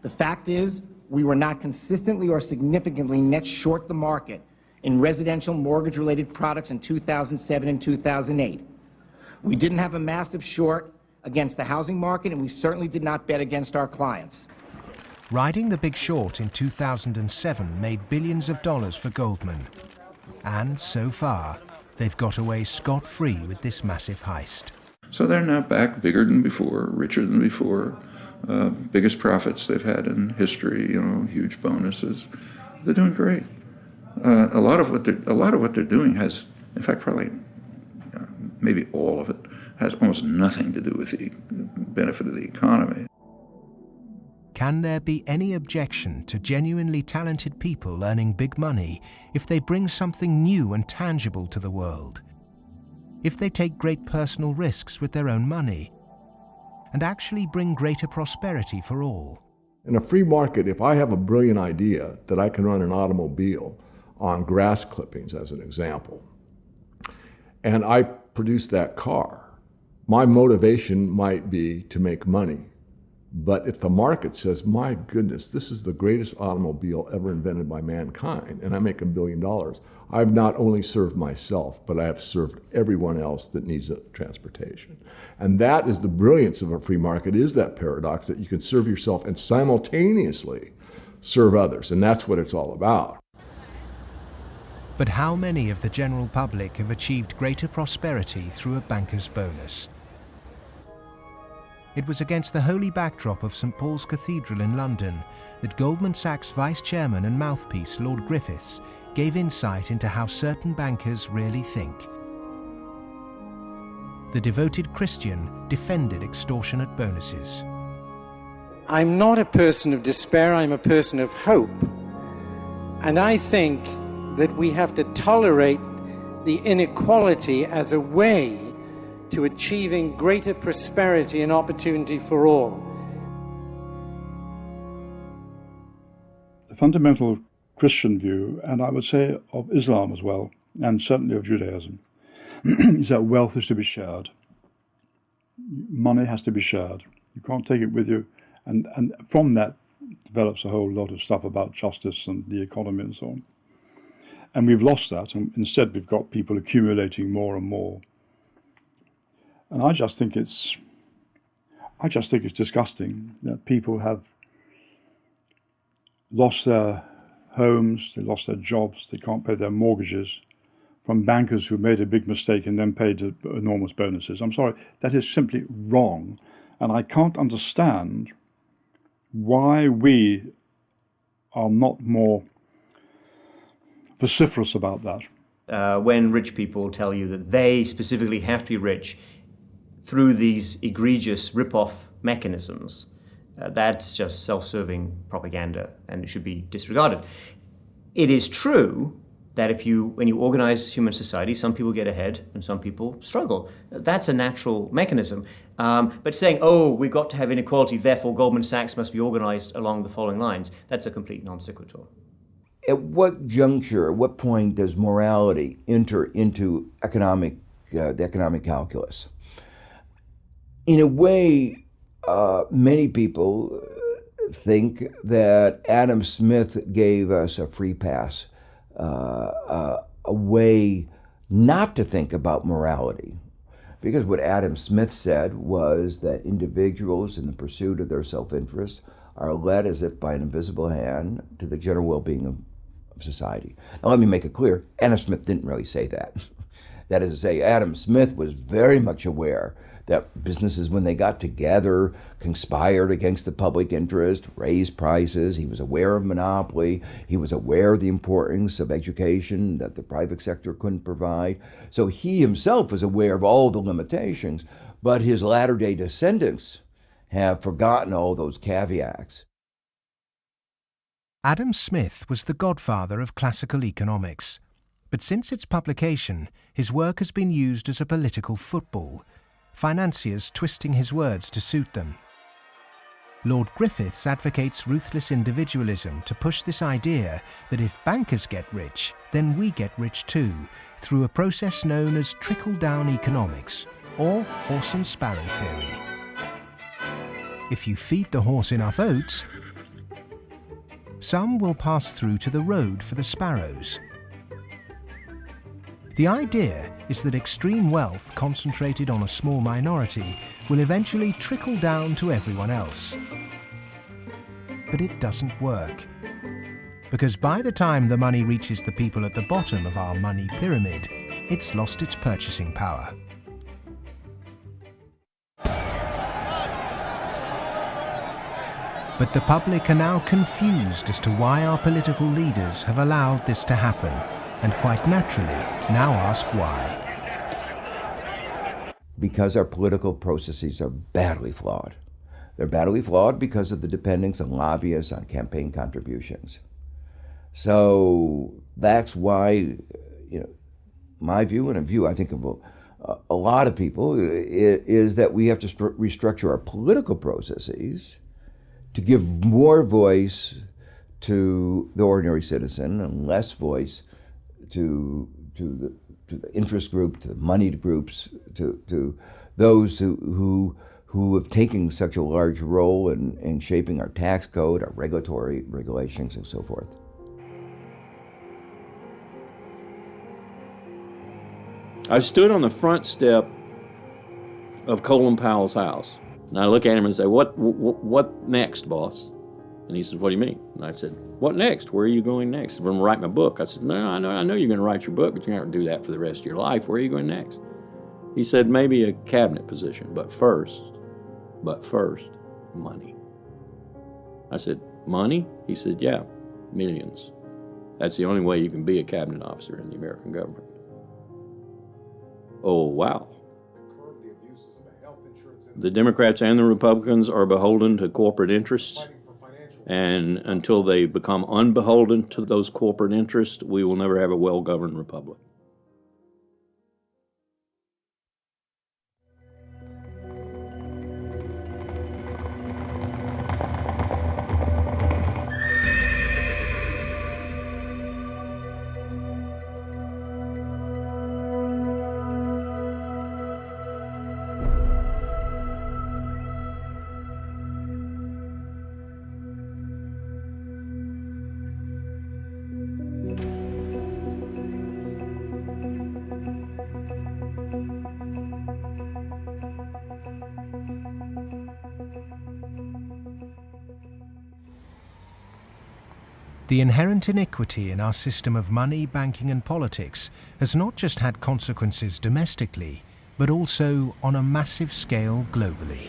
The fact is, we were not consistently or significantly net short the market in residential mortgage-related products in 2007 and 2008. We didn't have a massive short against the housing market, and we certainly did not bet against our clients. Riding the Big Short in 2007 made billions of dollars for Goldman. And so far, they've got away scot-free with this massive heist. So they're now back bigger than before, richer than before, biggest profits they've had in history, huge bonuses. They're doing great. A lot of what they're doing has, in fact, probably maybe all of it, has almost nothing to do with the benefit of the economy. Can there be any objection to genuinely talented people earning big money if they bring something new and tangible to the world? If they take great personal risks with their own money and actually bring greater prosperity for all? In a free market, if I have a brilliant idea that I can run an automobile on grass clippings, as an example, and I produce that car, my motivation might be to make money. But if the market says, my goodness, this is the greatest automobile ever invented by mankind, and I make $1 billion, I've not only served myself, but I have served everyone else that needs transportation. And that is the brilliance of a free market, is that paradox that you can serve yourself and simultaneously serve others. And that's what it's all about. But how many of the general public have achieved greater prosperity through a banker's bonus? It was against the holy backdrop of St. Paul's Cathedral in London that Goldman Sachs vice chairman and mouthpiece Lord Griffiths gave insight into how certain bankers really think. The devoted Christian defended extortionate bonuses. I'm not a person of despair, I'm a person of hope. And I think that we have to tolerate the inequality as a way to achieving greater prosperity and opportunity for all. The fundamental Christian view, and I would say of Islam as well, and certainly of Judaism, is that wealth is to be shared. money has to be shared. You can't take it with you. And from that develops a whole lot of stuff about justice and the economy and so on. And we've lost that, and instead we've got people accumulating more and more. And I just think it's disgusting that people have lost their homes, they lost their jobs, they can't pay their mortgages from bankers who made a big mistake and then paid enormous bonuses. I'm sorry, that is simply wrong. And I can't understand why we are not more vociferous about that. When rich people tell you that they specifically have to be rich through these egregious rip-off mechanisms, that's just self-serving propaganda and it should be disregarded. It is true that when you organize human society, some people get ahead and some people struggle. That's a natural mechanism. But saying, oh, we've got to have inequality, therefore Goldman Sachs must be organized along the following lines, that's a complete non sequitur. At what juncture, at what point does morality enter into the economic calculus? In a way, many people think that Adam Smith gave us a free pass, a way not to think about morality. Because what Adam Smith said was that individuals in the pursuit of their self-interest are led as if by an invisible hand to the general well-being of society. Now let me make it clear, Adam Smith didn't really say that. That is to say, Adam Smith was very much aware that businesses, when they got together, conspired against the public interest, raised prices. He was aware of monopoly. He was aware of the importance of education that the private sector couldn't provide. So he himself was aware of all the limitations, but his latter-day descendants have forgotten all those caveats. Adam Smith was the godfather of classical economics, but since its publication, his work has been used as a political football, financiers twisting his words to suit them. Lord Griffiths advocates ruthless individualism to push this idea that if bankers get rich, then we get rich too, through a process known as trickle-down economics, or horse and sparrow theory. If you feed the horse enough oats, some will pass through to the road for the sparrows. The idea is that extreme wealth concentrated on a small minority will eventually trickle down to everyone else. But it doesn't work. Because by the time the money reaches the people at the bottom of our money pyramid, it's lost its purchasing power. But the public are now confused as to why our political leaders have allowed this to happen, and quite naturally now ask why. Because our political processes are badly flawed. They're badly flawed because of the dependence on lobbyists, on campaign contributions. So that's why, my view, and a view I think of a lot of people, is that we have to restructure our political processes to give more voice to the ordinary citizen and less voice to the interest group, to the moneyed groups, to those who have taken such a large role in shaping our tax code, our regulatory regulations, and so forth. I stood on the front step of Colin Powell's house, and I look at him and say, what next, boss? And he says, what do you mean? And I said, what next? Where are you going next? I'm going to write my book. I said, no, I know you're going to write your book, but you're not going to do that for the rest of your life. Where are you going next? He said, maybe a cabinet position, but first, money. I said, money? He said, yeah, millions. That's the only way you can be a cabinet officer in the American government. Oh, wow. The Democrats and the Republicans are beholden to corporate interests, and until they become unbeholden to those corporate interests, we will never have a well-governed republic. The inherent iniquity in our system of money, banking and politics has not just had consequences domestically, but also on a massive scale globally.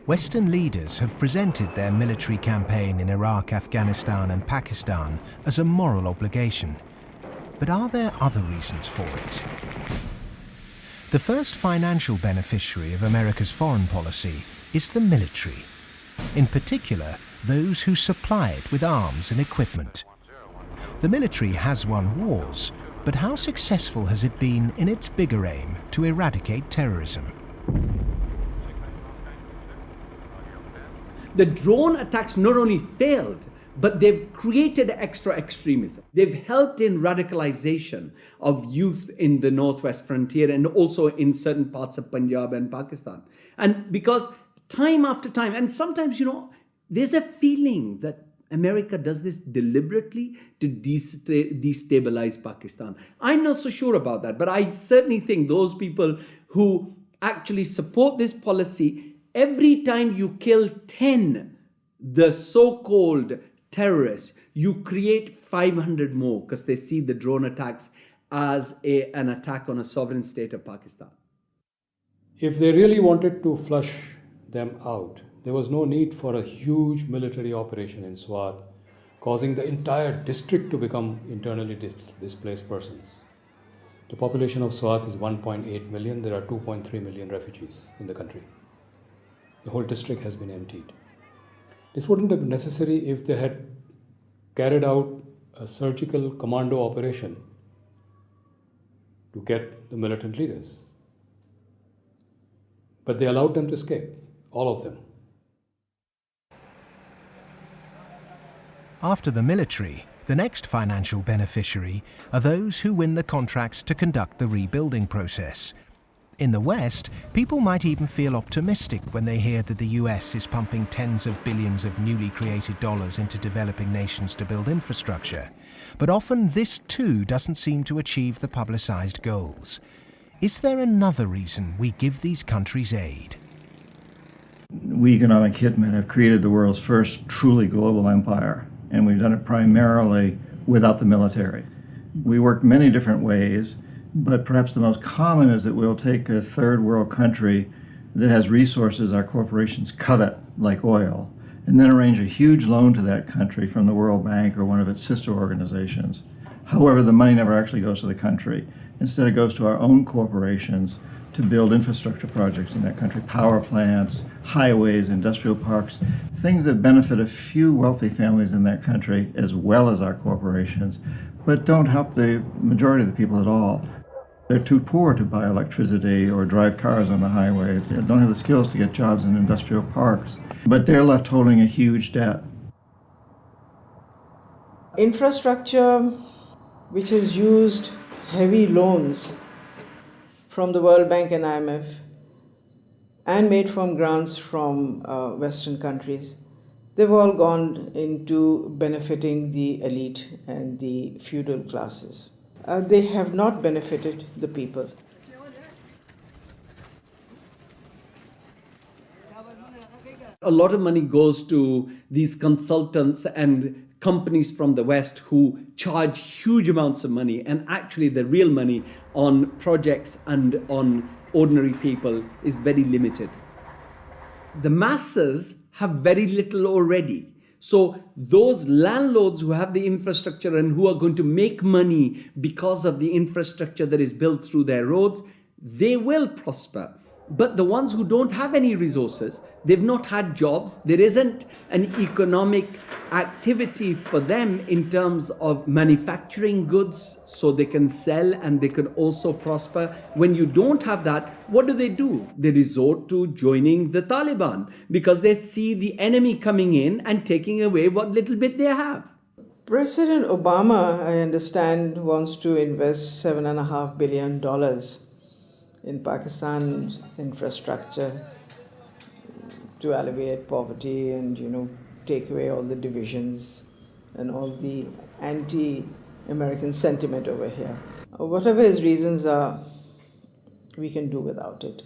Western leaders have presented their military campaign in Iraq, Afghanistan and Pakistan as a moral obligation. But are there other reasons for it? The first financial beneficiary of America's foreign policy is the military. In particular, those who supply it with arms and equipment. The military has won wars, but how successful has it been in its bigger aim to eradicate terrorism? The drone attacks not only failed, but they've created extra extremism. They've helped in radicalization of youth in the northwest frontier and also in certain parts of Punjab and Pakistan. And because time after time, and sometimes, there's a feeling that America does this deliberately to destabilize Pakistan. I'm not so sure about that, but I certainly think those people who actually support this policy, every time you kill 10, the so-called terrorists, you create 500 more because they see the drone attacks as an attack on a sovereign state of Pakistan. If they really wanted to flush them out, there was no need for a huge military operation in Swat, causing the entire district to become internally displaced persons. The population of Swat is 1.8 million. There are 2.3 million refugees in the country. The whole district has been emptied. This wouldn't have been necessary if they had carried out a surgical commando operation to get the militant leaders. But they allowed them to escape, all of them. After the military, the next financial beneficiary are those who win the contracts to conduct the rebuilding process. In the West, people might even feel optimistic when they hear that the US is pumping tens of billions of newly created dollars into developing nations to build infrastructure. But often this too doesn't seem to achieve the publicized goals. Is there another reason we give these countries aid? We economic hitmen have created the world's first truly global empire, and we've done it primarily without the military. We work many different ways, but perhaps the most common is that we'll take a third world country that has resources our corporations covet, like oil, and then arrange a huge loan to that country from the World Bank or one of its sister organizations. However, the money never actually goes to the country. Instead, it goes to our own corporations to build infrastructure projects in that country, power plants, highways, industrial parks, things that benefit a few wealthy families in that country as well as our corporations, but don't help the majority of the people at all. They're too poor to buy electricity or drive cars on the highways. They don't have the skills to get jobs in industrial parks, but they're left holding a huge debt. Infrastructure which has used heavy loans from the World Bank and IMF and made from grants from Western countries, they've all gone into benefiting the elite and the feudal classes. They have not benefited the people. A lot of money goes to these consultants and companies from the West who charge huge amounts of money, and actually the real money on projects and on ordinary people is very limited. The masses have very little already. So those landlords who have the infrastructure and who are going to make money because of the infrastructure that is built through their roads, they will prosper. But the ones who don't have any resources, they've not had jobs, there isn't an economic activity for them in terms of manufacturing goods so they can sell and they can also prosper. When you don't have that, what do? They resort to joining the Taliban because they see the enemy coming in and taking away what little bit they have. President Obama, I understand, wants to invest $7.5 billion in Pakistan's infrastructure to alleviate poverty and, take away all the divisions and all the anti-American sentiment over here. Whatever his reasons are, we can do without it.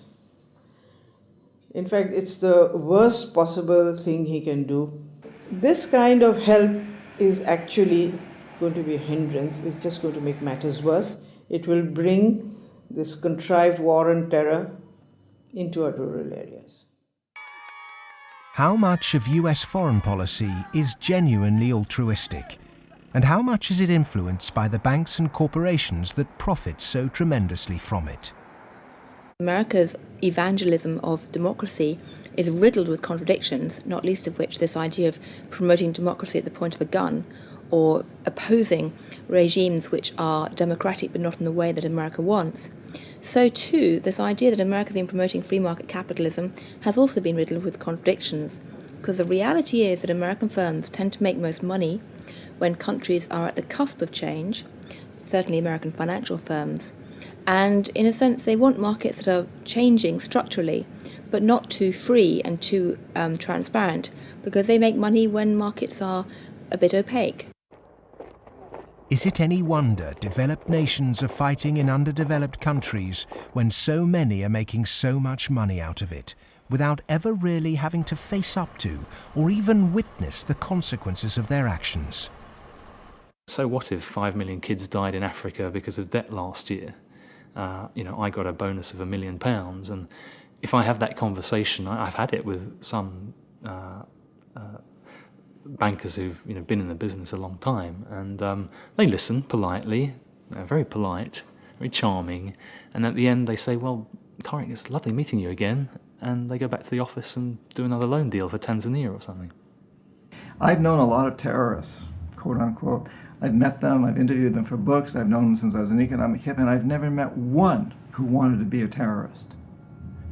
In fact, it's the worst possible thing he can do. This kind of help is actually going to be a hindrance. It's just going to make matters worse. It will bring this contrived war and terror into our rural areas. How much of US foreign policy is genuinely altruistic? And how much is it influenced by the banks and corporations that profit so tremendously from it? America's evangelism of democracy is riddled with contradictions, not least of which this idea of promoting democracy at the point of a gun, or opposing regimes which are democratic but not in the way that America wants. So too, this idea that America has been promoting free market capitalism has also been riddled with contradictions, because the reality is that American firms tend to make most money when countries are at the cusp of change, certainly American financial firms, and in a sense they want markets that are changing structurally, but not too free and too transparent, because they make money when markets are a bit opaque. Is it any wonder developed nations are fighting in underdeveloped countries when so many are making so much money out of it, without ever really having to face up to or even witness the consequences of their actions? So what if 5 million kids died in Africa because of debt last year? I got a bonus of £1 million, and if I have that conversation, I've had it with some bankers who've been in the business a long time, and they listen politely, very polite, very charming, and at the end they say, "Well, Tariq, it's lovely meeting you again," and they go back to the office and do another loan deal for Tanzania or something. I've known a lot of terrorists, quote unquote. I've met them, I've interviewed them for books, I've known them since I was an economic hip, and I've never met one who wanted to be a terrorist.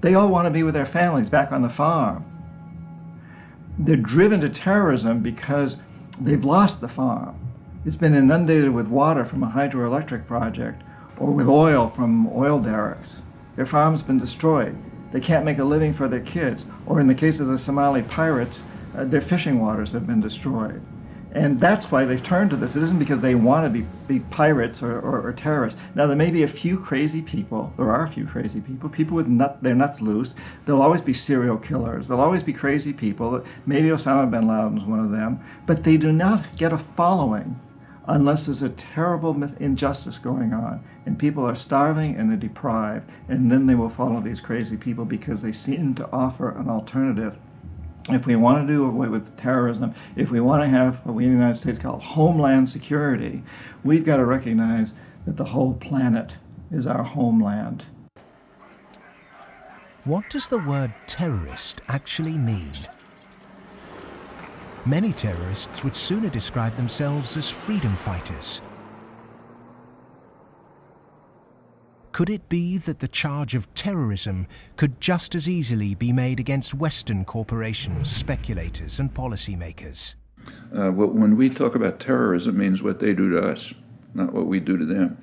They all want to be with their families back on the farm. They're driven to terrorism because they've lost the farm. It's been inundated with water from a hydroelectric project or with oil from oil derricks. Their farm's been destroyed. They can't make a living for their kids. Or in the case of the Somali pirates, their fishing waters have been destroyed. And that's why they've turned to this. It isn't because they want to be pirates or terrorists. Now, there may be a few crazy people. There are a few crazy people with their nuts loose. There'll always be serial killers. There'll always be crazy people. Maybe Osama bin Laden's one of them. But they do not get a following unless there's a terrible injustice going on. And people are starving and they're deprived. And then they will follow these crazy people because they seem to offer an alternative. If we want to do away with terrorism, if we want to have what we in the United States call homeland security, we've got to recognize that the whole planet is our homeland. What does the word terrorist actually mean? Many terrorists would sooner describe themselves as freedom fighters. Could it be that the charge of terrorism could just as easily be made against Western corporations, speculators, and policymakers? When we talk about terrorism, it means what they do to us, not what we do to them.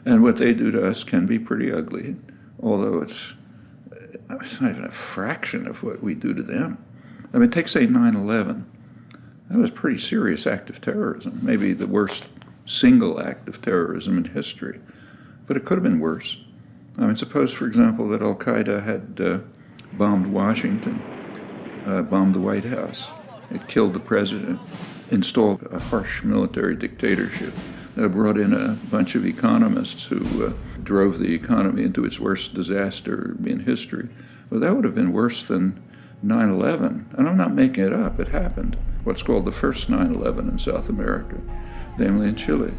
And what they do to us can be pretty ugly, although it's not even a fraction of what we do to them. I mean, take, say, 9/11. That was a pretty serious act of terrorism, maybe the worst single act of terrorism in history. But it could have been worse. I mean, suppose, for example, that Al-Qaeda had bombed Washington, bombed the White House. It killed the president, installed a harsh military dictatorship, brought in a bunch of economists who drove the economy into its worst disaster in history. Well, that would have been worse than 9/11. And I'm not making it up. It happened. What's called the first 9/11 in South America, namely in Chile.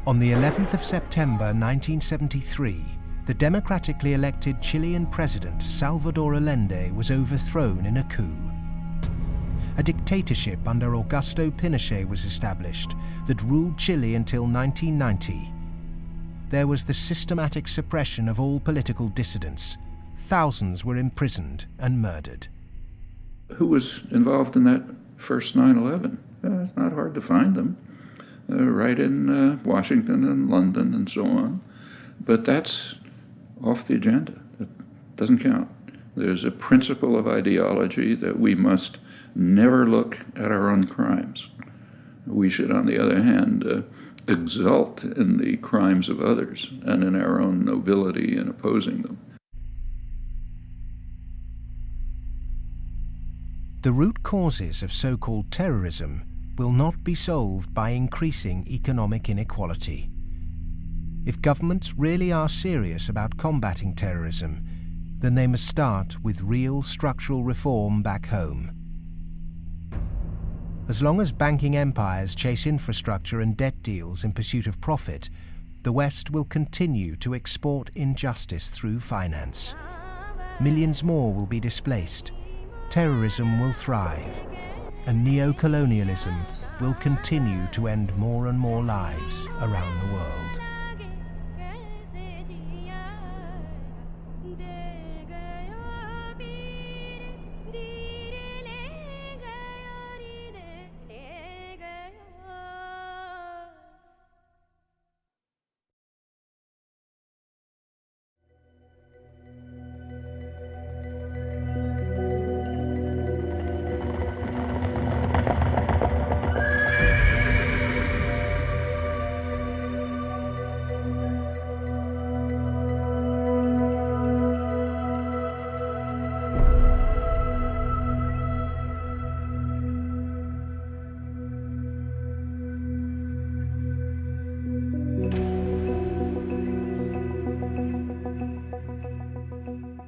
On the 11th of September 1973, the democratically elected Chilean president Salvador Allende was overthrown in a coup. A dictatorship under Augusto Pinochet was established that ruled Chile until 1990. There was the systematic suppression of all political dissidents. Thousands were imprisoned and murdered. Who was involved in that first 9/11? It's not hard to find them. Right in Washington and London and so on. But that's off the agenda. It doesn't count. There's a principle of ideology that we must never look at our own crimes. We should, on the other hand, exult in the crimes of others and in our own nobility in opposing them. The root causes of so-called terrorism will not be solved by increasing economic inequality. If governments really are serious about combating terrorism, then they must start with real structural reform back home. As long as banking empires chase infrastructure and debt deals in pursuit of profit, the West will continue to export injustice through finance. Millions more will be displaced, terrorism will thrive, and neo-colonialism will continue to end more and more lives around the world.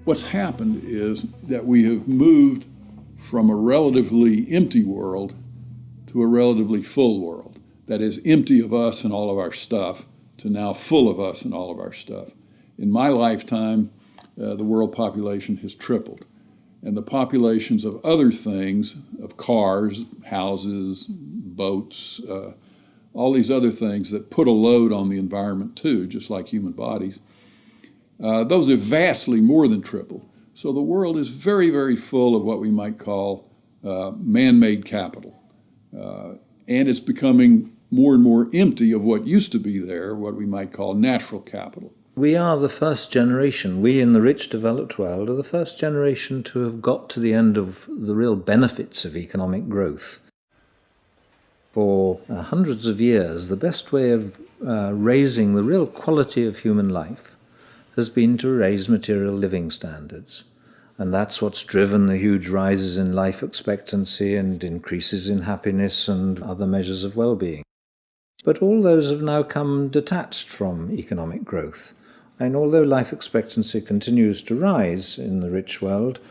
What's happened is that we have moved from a relatively empty world to a relatively full world. That is, empty of us and all of our stuff to now full of us and all of our stuff. In my lifetime, the world population has tripled. And the populations of other things, of cars, houses, boats, all these other things that put a load on the environment too, just like human bodies, those have vastly more than tripled. So the world is very, very full of what we might call man-made capital. And it's becoming more and more empty of what used to be there, what we might call natural capital. We are the first generation, we in the rich developed world are the first generation to have got to the end of the real benefits of economic growth. For hundreds of years, the best way of raising the real quality of human life has been to raise material living standards. And that's what's driven the huge rises in life expectancy and increases in happiness and other measures of well-being. But all those have now come detached from economic growth. And although life expectancy continues to rise in the rich world,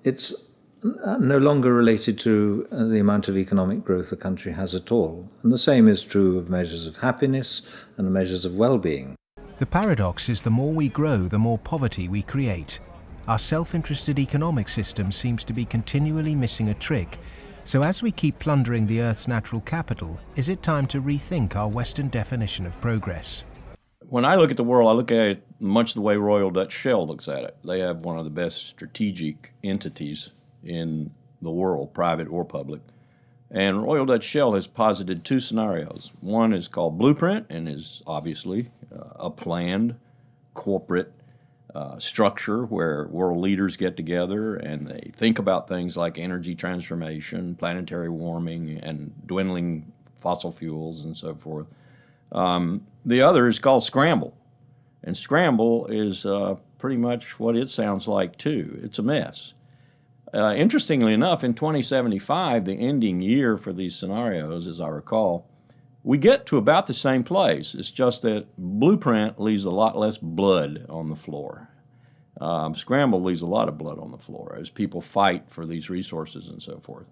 it's no longer related to the amount of economic growth a country has at all. And the same is true of measures of happiness and measures of well-being. The paradox is the more we grow, the more poverty we create. Our self-interested economic system seems to be continually missing a trick. So as we keep plundering the Earth's natural capital, is it time to rethink our Western definition of progress? When I look at the world, I look at it much the way Royal Dutch Shell looks at it. They have one of the best strategic entities in the world, private or public. And Royal Dutch Shell has posited two scenarios. One is called Blueprint and is obviously a planned corporate structure where world leaders get together and they think about things like energy transformation, planetary warming, and dwindling fossil fuels and so forth. The other is called Scramble. And Scramble is pretty much what it sounds like too. It's a mess. Interestingly enough, in 2075, the ending year for these scenarios, as I recall, we get to about the same place. It's just that Blueprint leaves a lot less blood on the floor. Scramble leaves a lot of blood on the floor as people fight for these resources and so forth.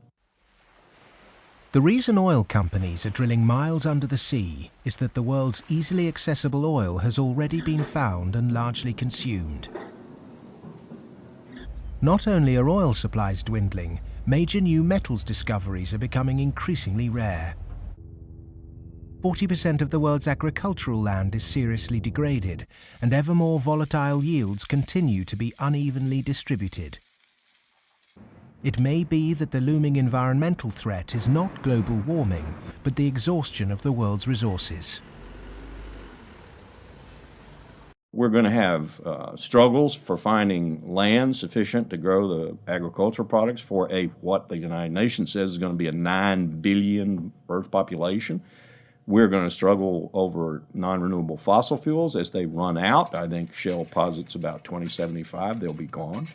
The reason oil companies are drilling miles under the sea is that the world's easily accessible oil has already been found and largely consumed. Not only are oil supplies dwindling, major new metals discoveries are becoming increasingly rare. 40% of the world's agricultural land is seriously degraded, and ever more volatile yields continue to be unevenly distributed. It may be that the looming environmental threat is not global warming, but the exhaustion of the world's resources. We're We're going to have struggles for finding land sufficient to grow the agricultural products for what the United Nations says is going to be a 9 billion Earth population. We're going to struggle over non-renewable fossil fuels as they run out. I think Shell posits about 2075 they'll be gone.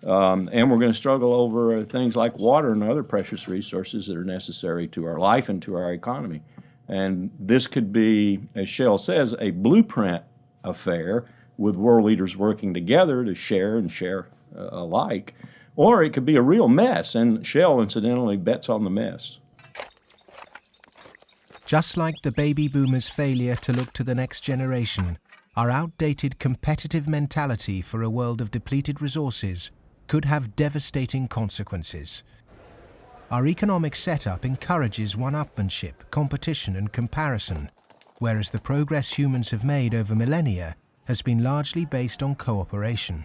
And we're going to struggle over things like water and other precious resources that are necessary to our life and to our economy. And this could be, as Shell says, a blueprint affair with world leaders working together to share alike. Or it could be a real mess, and Shell, incidentally, bets on the mess. Just like the baby boomers' failure to look to the next generation, our outdated competitive mentality for a world of depleted resources could have devastating consequences. Our economic setup encourages one-upmanship, competition and comparison, whereas the progress humans have made over millennia has been largely based on cooperation.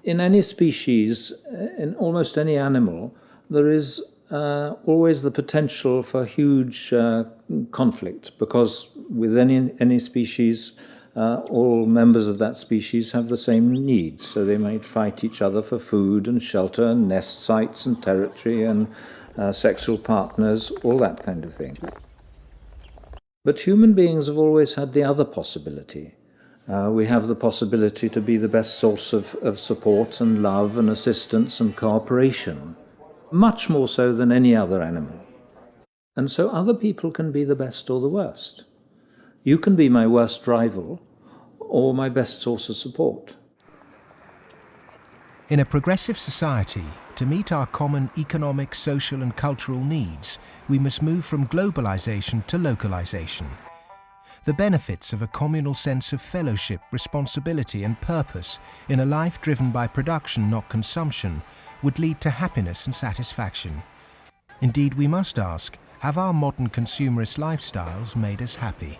In any species, in almost any animal, there is always the potential for huge conflict, because with any species, all members of that species have the same needs, so they might fight each other for food and shelter and nest sites and territory and sexual partners, all that kind of thing. But human beings have always had the other possibility. We have the possibility to be the best source of support and love and assistance and cooperation, much more so than any other animal. And so other people can be the best or the worst. You can be my worst rival or my best source of support. In a progressive society, to meet our common economic, social and cultural needs, we must move from globalization to localization. The benefits of a communal sense of fellowship, responsibility and purpose in a life driven by production, not consumption, would lead to happiness and satisfaction. Indeed, we must ask, have our modern consumerist lifestyles made us happy?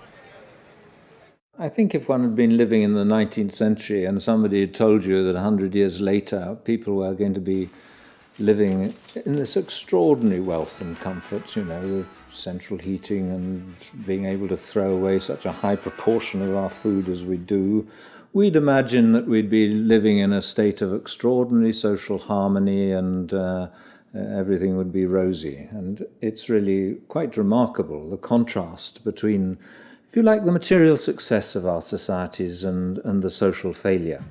I think if one had been living in the 19th century and somebody had told you that 100 years later people were going to be living in this extraordinary wealth and comfort, with central heating and being able to throw away such a high proportion of our food as we do, we'd imagine that we'd be living in a state of extraordinary social harmony and everything would be rosy. And it's really quite remarkable, the contrast between, if you like, the material success of our societies and the social failure.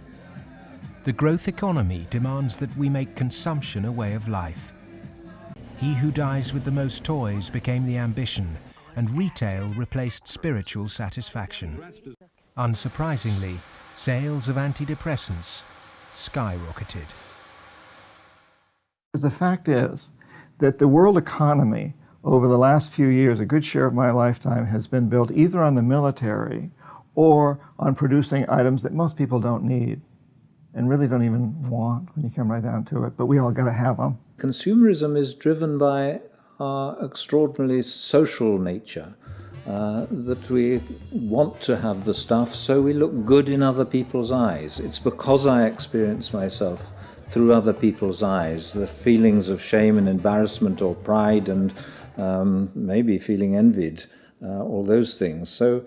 The growth economy demands that we make consumption a way of life. He who dies with the most toys became the ambition, and retail replaced spiritual satisfaction. Unsurprisingly, sales of antidepressants skyrocketed. The fact is that the world economy over the last few years, a good share of my lifetime, has been built either on the military or on producing items that most people don't need and really don't even want when you come right down to it, but we all got to have them. Consumerism is driven by our extraordinarily social nature, that we want to have the stuff so we look good in other people's eyes. It's because I experience myself through other people's eyes, the feelings of shame and embarrassment or pride and maybe feeling envied, all those things. So,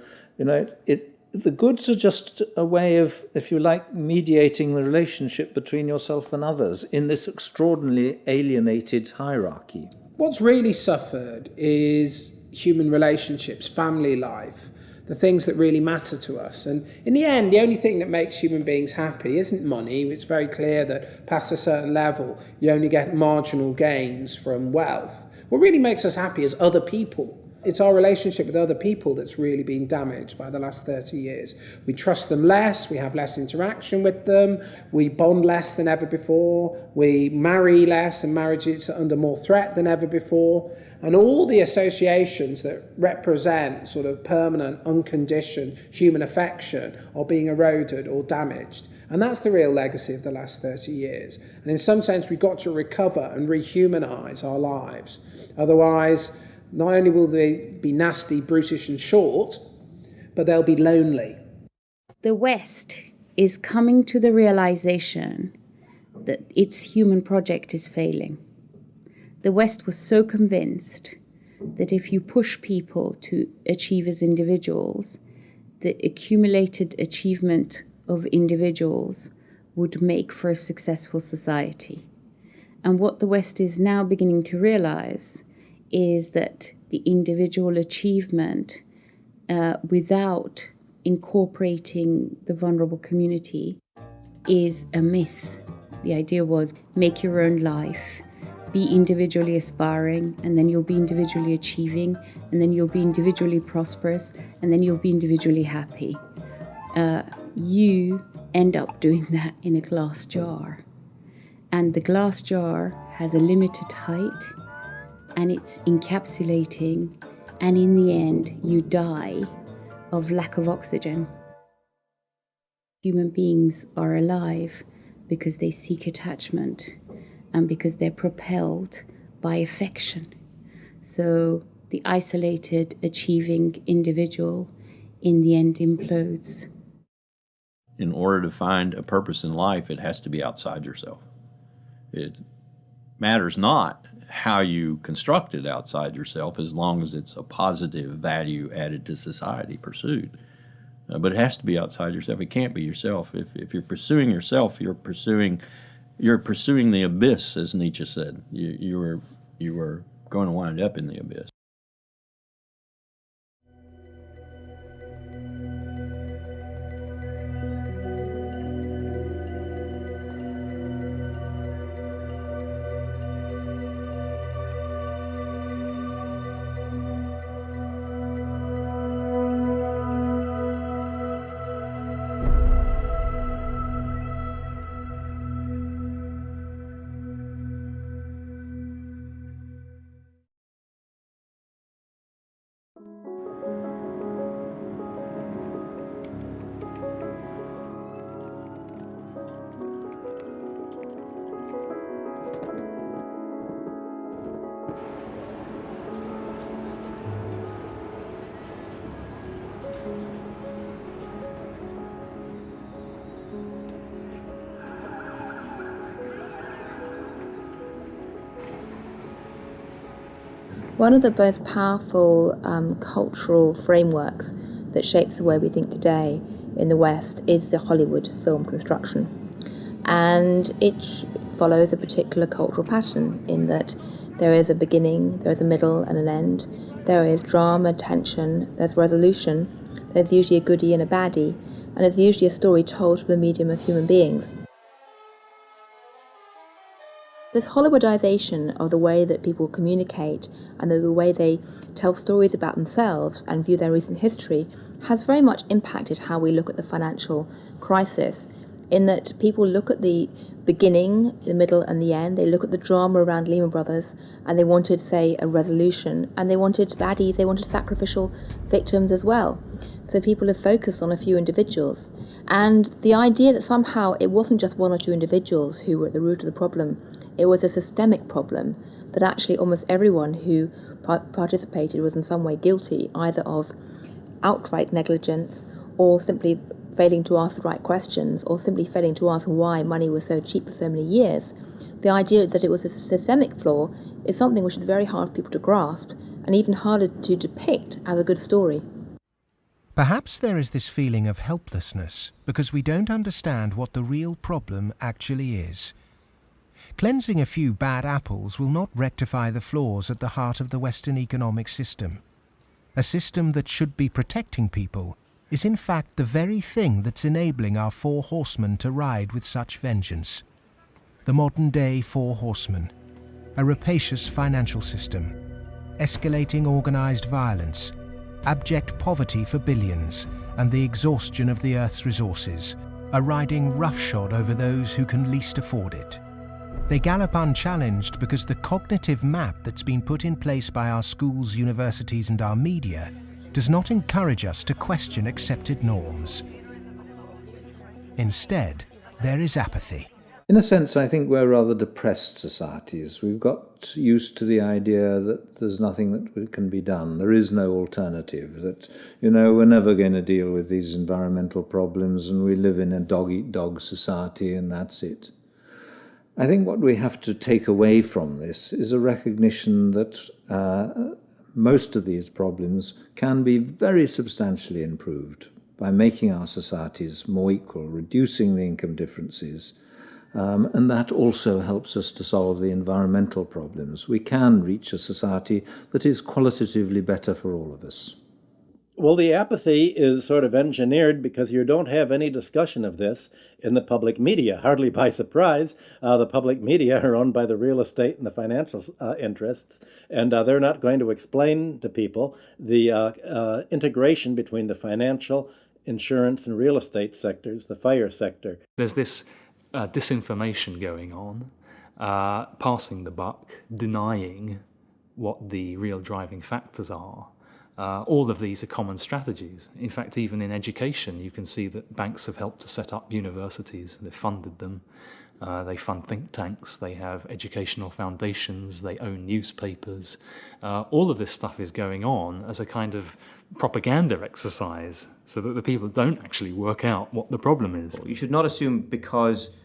the goods are just a way of, if you like, mediating the relationship between yourself and others in this extraordinarily alienated hierarchy. What's really suffered is human relationships, family life, the things that really matter to us. And in the end, the only thing that makes human beings happy isn't money. It's very clear that past a certain level, you only get marginal gains from wealth. What really makes us happy is other people. It's our relationship with other people that's really been damaged by the last 30 years. We trust them less, we have less interaction with them, we bond less than ever before, we marry less and marriages are under more threat than ever before. And all the associations that represent sort of permanent, unconditioned human affection are being eroded or damaged. And that's the real legacy of the last 30 years. And in some sense, we've got to recover and rehumanize our lives. Otherwise, not only will they be nasty, brutish and short, but they'll be lonely. The West is coming to the realization that its human project is failing. The West was so convinced that if you push people to achieve as individuals, the accumulated achievement of individuals would make for a successful society. And what the West is now beginning to realize is that the individual achievement without incorporating the vulnerable community is a myth. The idea was make your own life, be individually aspiring, and then you'll be individually achieving, and then you'll be individually prosperous, and then you'll be individually happy. You end up doing that in a glass jar. And the glass jar has a limited height, and it's encapsulating, and in the end, you die of lack of oxygen. Human beings are alive because they seek attachment and because they're propelled by affection. So the isolated, achieving individual in the end implodes. In order to find a purpose in life, it has to be outside yourself. It matters not how you construct it outside yourself, as long as it's a positive value added to society pursued. But it has to be outside yourself. It can't be yourself. If you're pursuing yourself, you're pursuing the abyss, as Nietzsche said. You are going to wind up in the abyss. One of the most powerful cultural frameworks that shapes the way we think today in the West is the Hollywood film construction. And it follows a particular cultural pattern in that there is a beginning, there is a middle and an end, there is drama, tension, there's resolution, there's usually a goodie and a baddie, and there's usually a story told through the medium of human beings. This Hollywoodization of the way that people communicate and the way they tell stories about themselves and view their recent history has very much impacted how we look at the financial crisis, in that people look at the beginning, the middle and the end. They look at the drama around Lehman Brothers and they wanted, say, a resolution, and they wanted baddies, they wanted sacrificial victims as well. So people have focused on a few individuals. And the idea that somehow it wasn't just one or two individuals who were at the root of the problem, it was a systemic problem, that actually almost everyone who participated was in some way guilty, either of outright negligence or simply failing to ask the right questions or simply failing to ask why money was so cheap for so many years. The idea that it was a systemic flaw is something which is very hard for people to grasp and even harder to depict as a good story. Perhaps there is this feeling of helplessness because we don't understand what the real problem actually is. Cleansing a few bad apples will not rectify the flaws at the heart of the Western economic system. A system that should be protecting people is in fact the very thing that's enabling our four horsemen to ride with such vengeance. The modern-day four horsemen: a rapacious financial system, escalating organized violence, abject poverty for billions, and the exhaustion of the Earth's resources, are riding roughshod over those who can least afford it. They gallop unchallenged because the cognitive map that's been put in place by our schools, universities, and our media does not encourage us to question accepted norms. Instead, there is apathy. In a sense, I think we're rather depressed societies. We've got used to the idea that there's nothing that can be done. There is no alternative, that, we're never going to deal with these environmental problems and we live in a dog-eat-dog society and that's it. I think what we have to take away from this is a recognition that most of these problems can be very substantially improved by making our societies more equal, reducing the income differences, and that also helps us to solve the environmental problems. We can reach a society that is qualitatively better for all of us. Well, the apathy is sort of engineered because you don't have any discussion of this in the public media. Hardly by surprise, the public media are owned by the real estate and the financial interests, and they're not going to explain to people the integration between the financial, insurance, and real estate sectors, the FIRE sector. There's this disinformation going on, passing the buck, denying what the real driving factors are. All of these are common strategies. In fact, even in education, you can see that banks have helped to set up universities. They've funded them. They fund think tanks. They have educational foundations. They own newspapers. All of this stuff is going on as a kind of propaganda exercise so that the people don't actually work out what the problem is. You should not assume because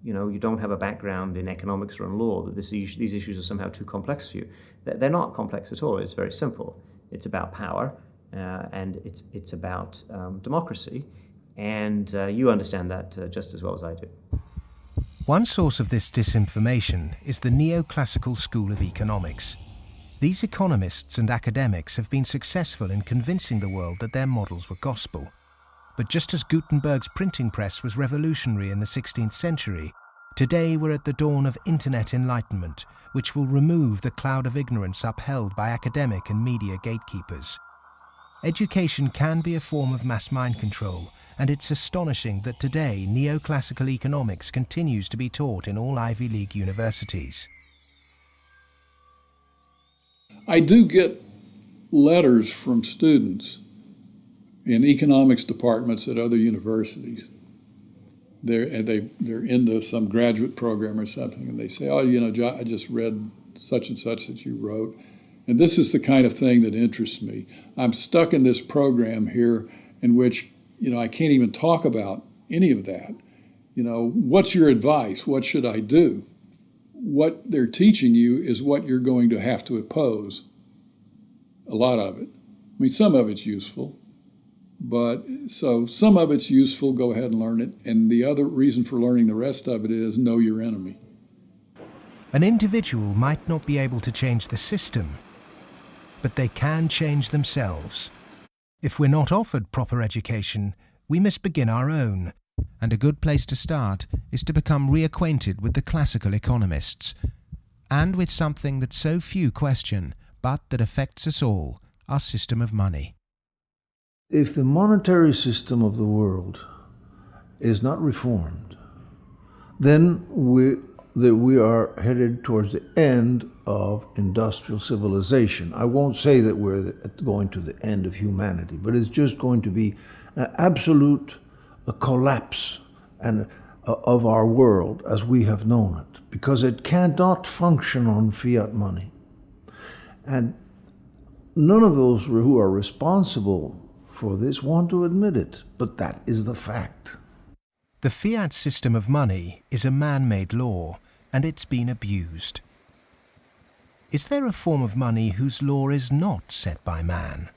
you don't have a background in economics or in law that these issues are somehow too complex for you. They're not complex at all. It's very simple. It's about power, and it's about democracy, and you understand that just as well as I do. One source of this disinformation is the neoclassical school of economics. These economists and academics have been successful in convincing the world that their models were gospel. But just as Gutenberg's printing press was revolutionary in the 16th century, today we're at the dawn of internet enlightenment, which will remove the cloud of ignorance upheld by academic and media gatekeepers. Education can be a form of mass mind control, and it's astonishing that today neoclassical economics continues to be taught in all Ivy League universities. I do get letters from students in economics departments at other universities. They're into some graduate program or something, and they say, oh, I just read such and such that you wrote, and this is the kind of thing that interests me. I'm stuck in this program here in which, I can't even talk about any of that. What's your advice? What should I do? What they're teaching you is what you're going to have to oppose, a lot of it. I mean, some of it's useful. But so some of it's useful, go ahead and learn it. And the other reason for learning the rest of it is know your enemy. An individual might not be able to change the system, but they can change themselves. If we're not offered proper education, we must begin our own. And a good place to start is to become reacquainted with the classical economists, and with something that so few question, but that affects us all, our system of money. If the monetary system of the world is not reformed, then we are headed towards the end of industrial civilization. I won't say that we're going to the end of humanity, but it's just going to be an absolute collapse of our world as we have known it, because it cannot function on fiat money. And none of those who are responsible for this want to admit it, but that is the fact. The fiat system of money is a man-made law, and it's been abused. Is there a form of money whose law is not set by man?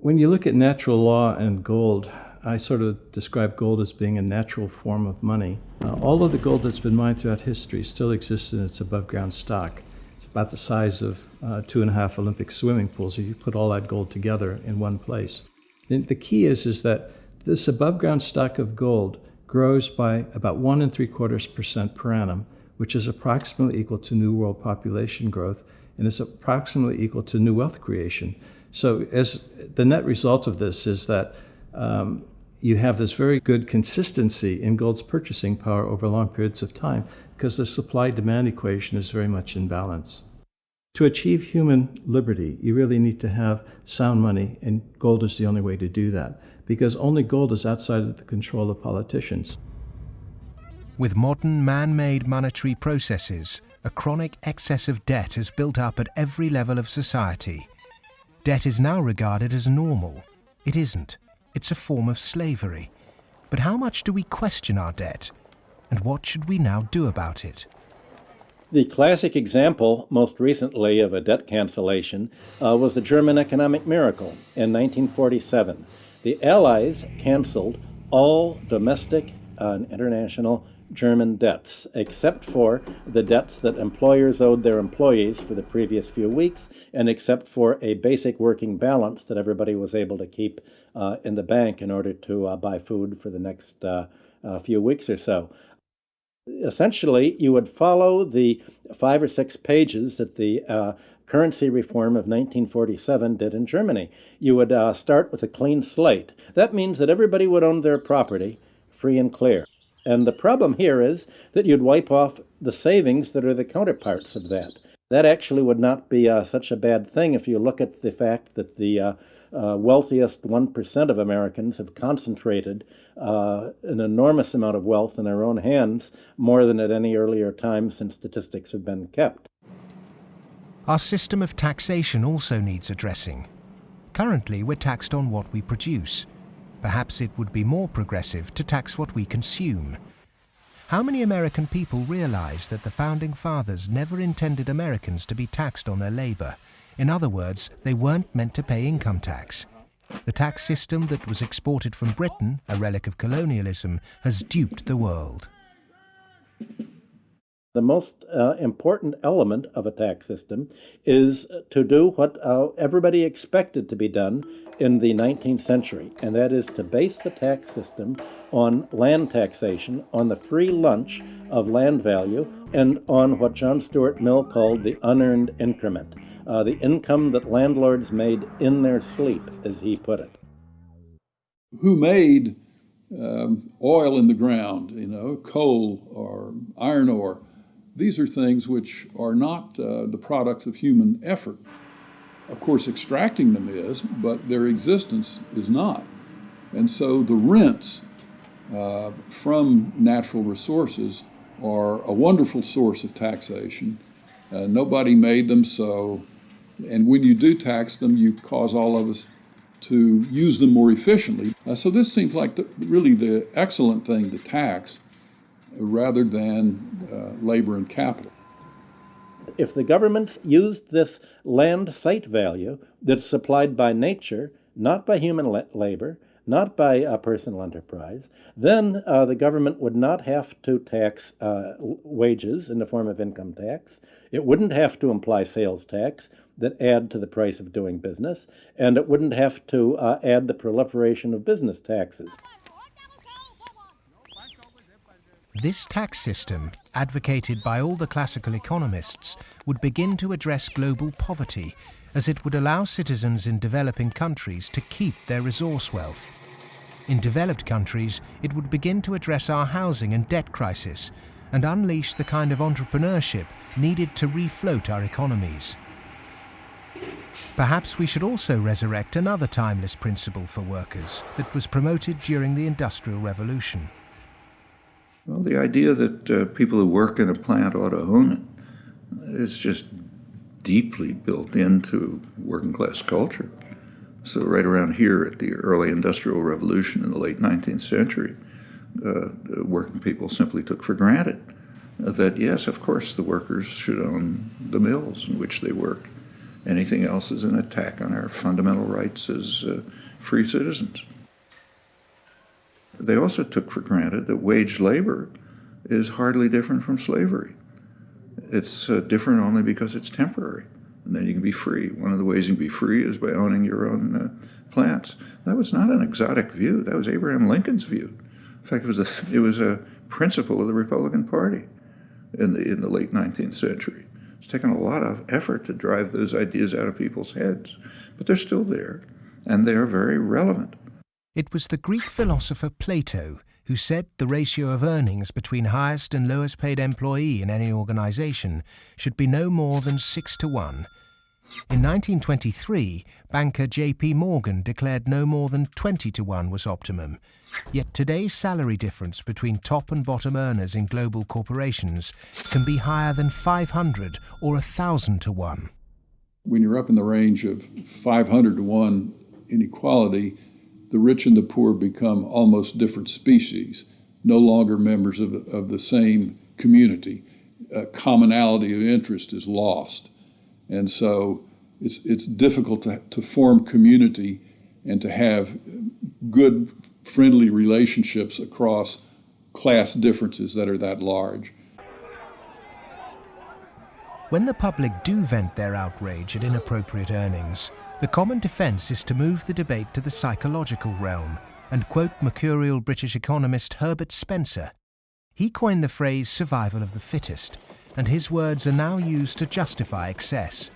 When you look at natural law and gold, I sort of describe gold as being a natural form of money. All of the gold that's been mined throughout history still exists in its above-ground stock. About the size of 2.5 Olympic swimming pools if you put all that gold together in one place. And the key is that this above ground stock of gold grows by about 1 3/4% per annum, which is approximately equal to New World population growth, and is approximately equal to new wealth creation. So as the net result of this is that you have this very good consistency in gold's purchasing power over long periods of time, because the supply-demand equation is very much in balance. To achieve human liberty, you really need to have sound money, and gold is the only way to do that, because only gold is outside of the control of politicians. With modern man-made monetary processes, a chronic excess of debt has built up at every level of society. Debt is now regarded as normal. It isn't. It's a form of slavery. But how much do we question our debt? And what should we now do about it? The classic example, most recently, of a debt cancellation was the German economic miracle in 1947. The Allies canceled all domestic and international German debts, except for the debts that employers owed their employees for the previous few weeks, and except for a basic working balance that everybody was able to keep in the bank in order to buy food for the next few weeks or so. Essentially, you would follow the 5 or 6 pages that the currency reform of 1947 did in Germany. You would start with a clean slate. That means that everybody would own their property free and clear. And the problem here is that you'd wipe off the savings that are the counterparts of that. That actually would not be such a bad thing if you look at the fact that the wealthiest 1% of Americans have concentrated an enormous amount of wealth in their own hands, more than at any earlier time since statistics have been kept. Our system of taxation also needs addressing. Currently, we're taxed on what we produce. Perhaps it would be more progressive to tax what we consume. How many American people realize that the Founding Fathers never intended Americans to be taxed on their labor? In other words, they weren't meant to pay income tax. The tax system that was exported from Britain, a relic of colonialism, has duped the world. The most important element of a tax system is to do what everybody expected to be done in the 19th century, and that is to base the tax system on land taxation, on the free lunch of land value, and on what John Stuart Mill called the unearned increment, the income that landlords made in their sleep, as he put it. Who made oil in the ground, coal or iron ore? These are things which are not the products of human effort. Of course, extracting them is, but their existence is not. And so the rents from natural resources are a wonderful source of taxation. Nobody made them so, and when you do tax them, you cause all of us to use them more efficiently. So this seems like really the excellent thing to tax, rather than labor and capital. If the governments used this land site value that's supplied by nature, not by human labor, not by personal enterprise, then the government would not have to tax wages in the form of income tax. It wouldn't have to imply sales tax that add to the price of doing business, and it wouldn't have to add the proliferation of business taxes. This tax system, advocated by all the classical economists, would begin to address global poverty, as it would allow citizens in developing countries to keep their resource wealth. In developed countries, it would begin to address our housing and debt crisis and unleash the kind of entrepreneurship needed to refloat our economies. Perhaps we should also resurrect another timeless principle for workers that was promoted during the Industrial Revolution. Well, the idea that people who work in a plant ought to own it is just deeply built into working class culture. So right around here at the early Industrial Revolution in the late 19th century, working people simply took for granted that, yes, of course, the workers should own the mills in which they work. Anything else is an attack on our fundamental rights as free citizens. They also took for granted that wage labor is hardly different from slavery. It's different only because it's temporary, and then you can be free. One of the ways you can be free is by owning your own plants. That was not an exotic view. That was Abraham Lincoln's view. In fact, it was a principle of the Republican Party in the late 19th century. It's taken a lot of effort to drive those ideas out of people's heads, but they're still there, and they are very relevant. It was the Greek philosopher Plato who said the ratio of earnings between highest and lowest paid employee in any organization should be no more than 6-1. In 1923, banker J.P. Morgan declared no more than 20-1 was optimum. Yet today's salary difference between top and bottom earners in global corporations can be higher than 500 or 1,000-1. When you're up in the range of 500-1 inequality, the rich and the poor become almost different species, no longer members of the same community. commonality of interest is lost. And so it's difficult to form community and to have good, friendly relationships across class differences that are that large. When the public do vent their outrage at inappropriate earnings, the common defence is to move the debate to the psychological realm and quote mercurial British economist Herbert Spencer. He coined the phrase survival of the fittest, and his words are now used to justify excess.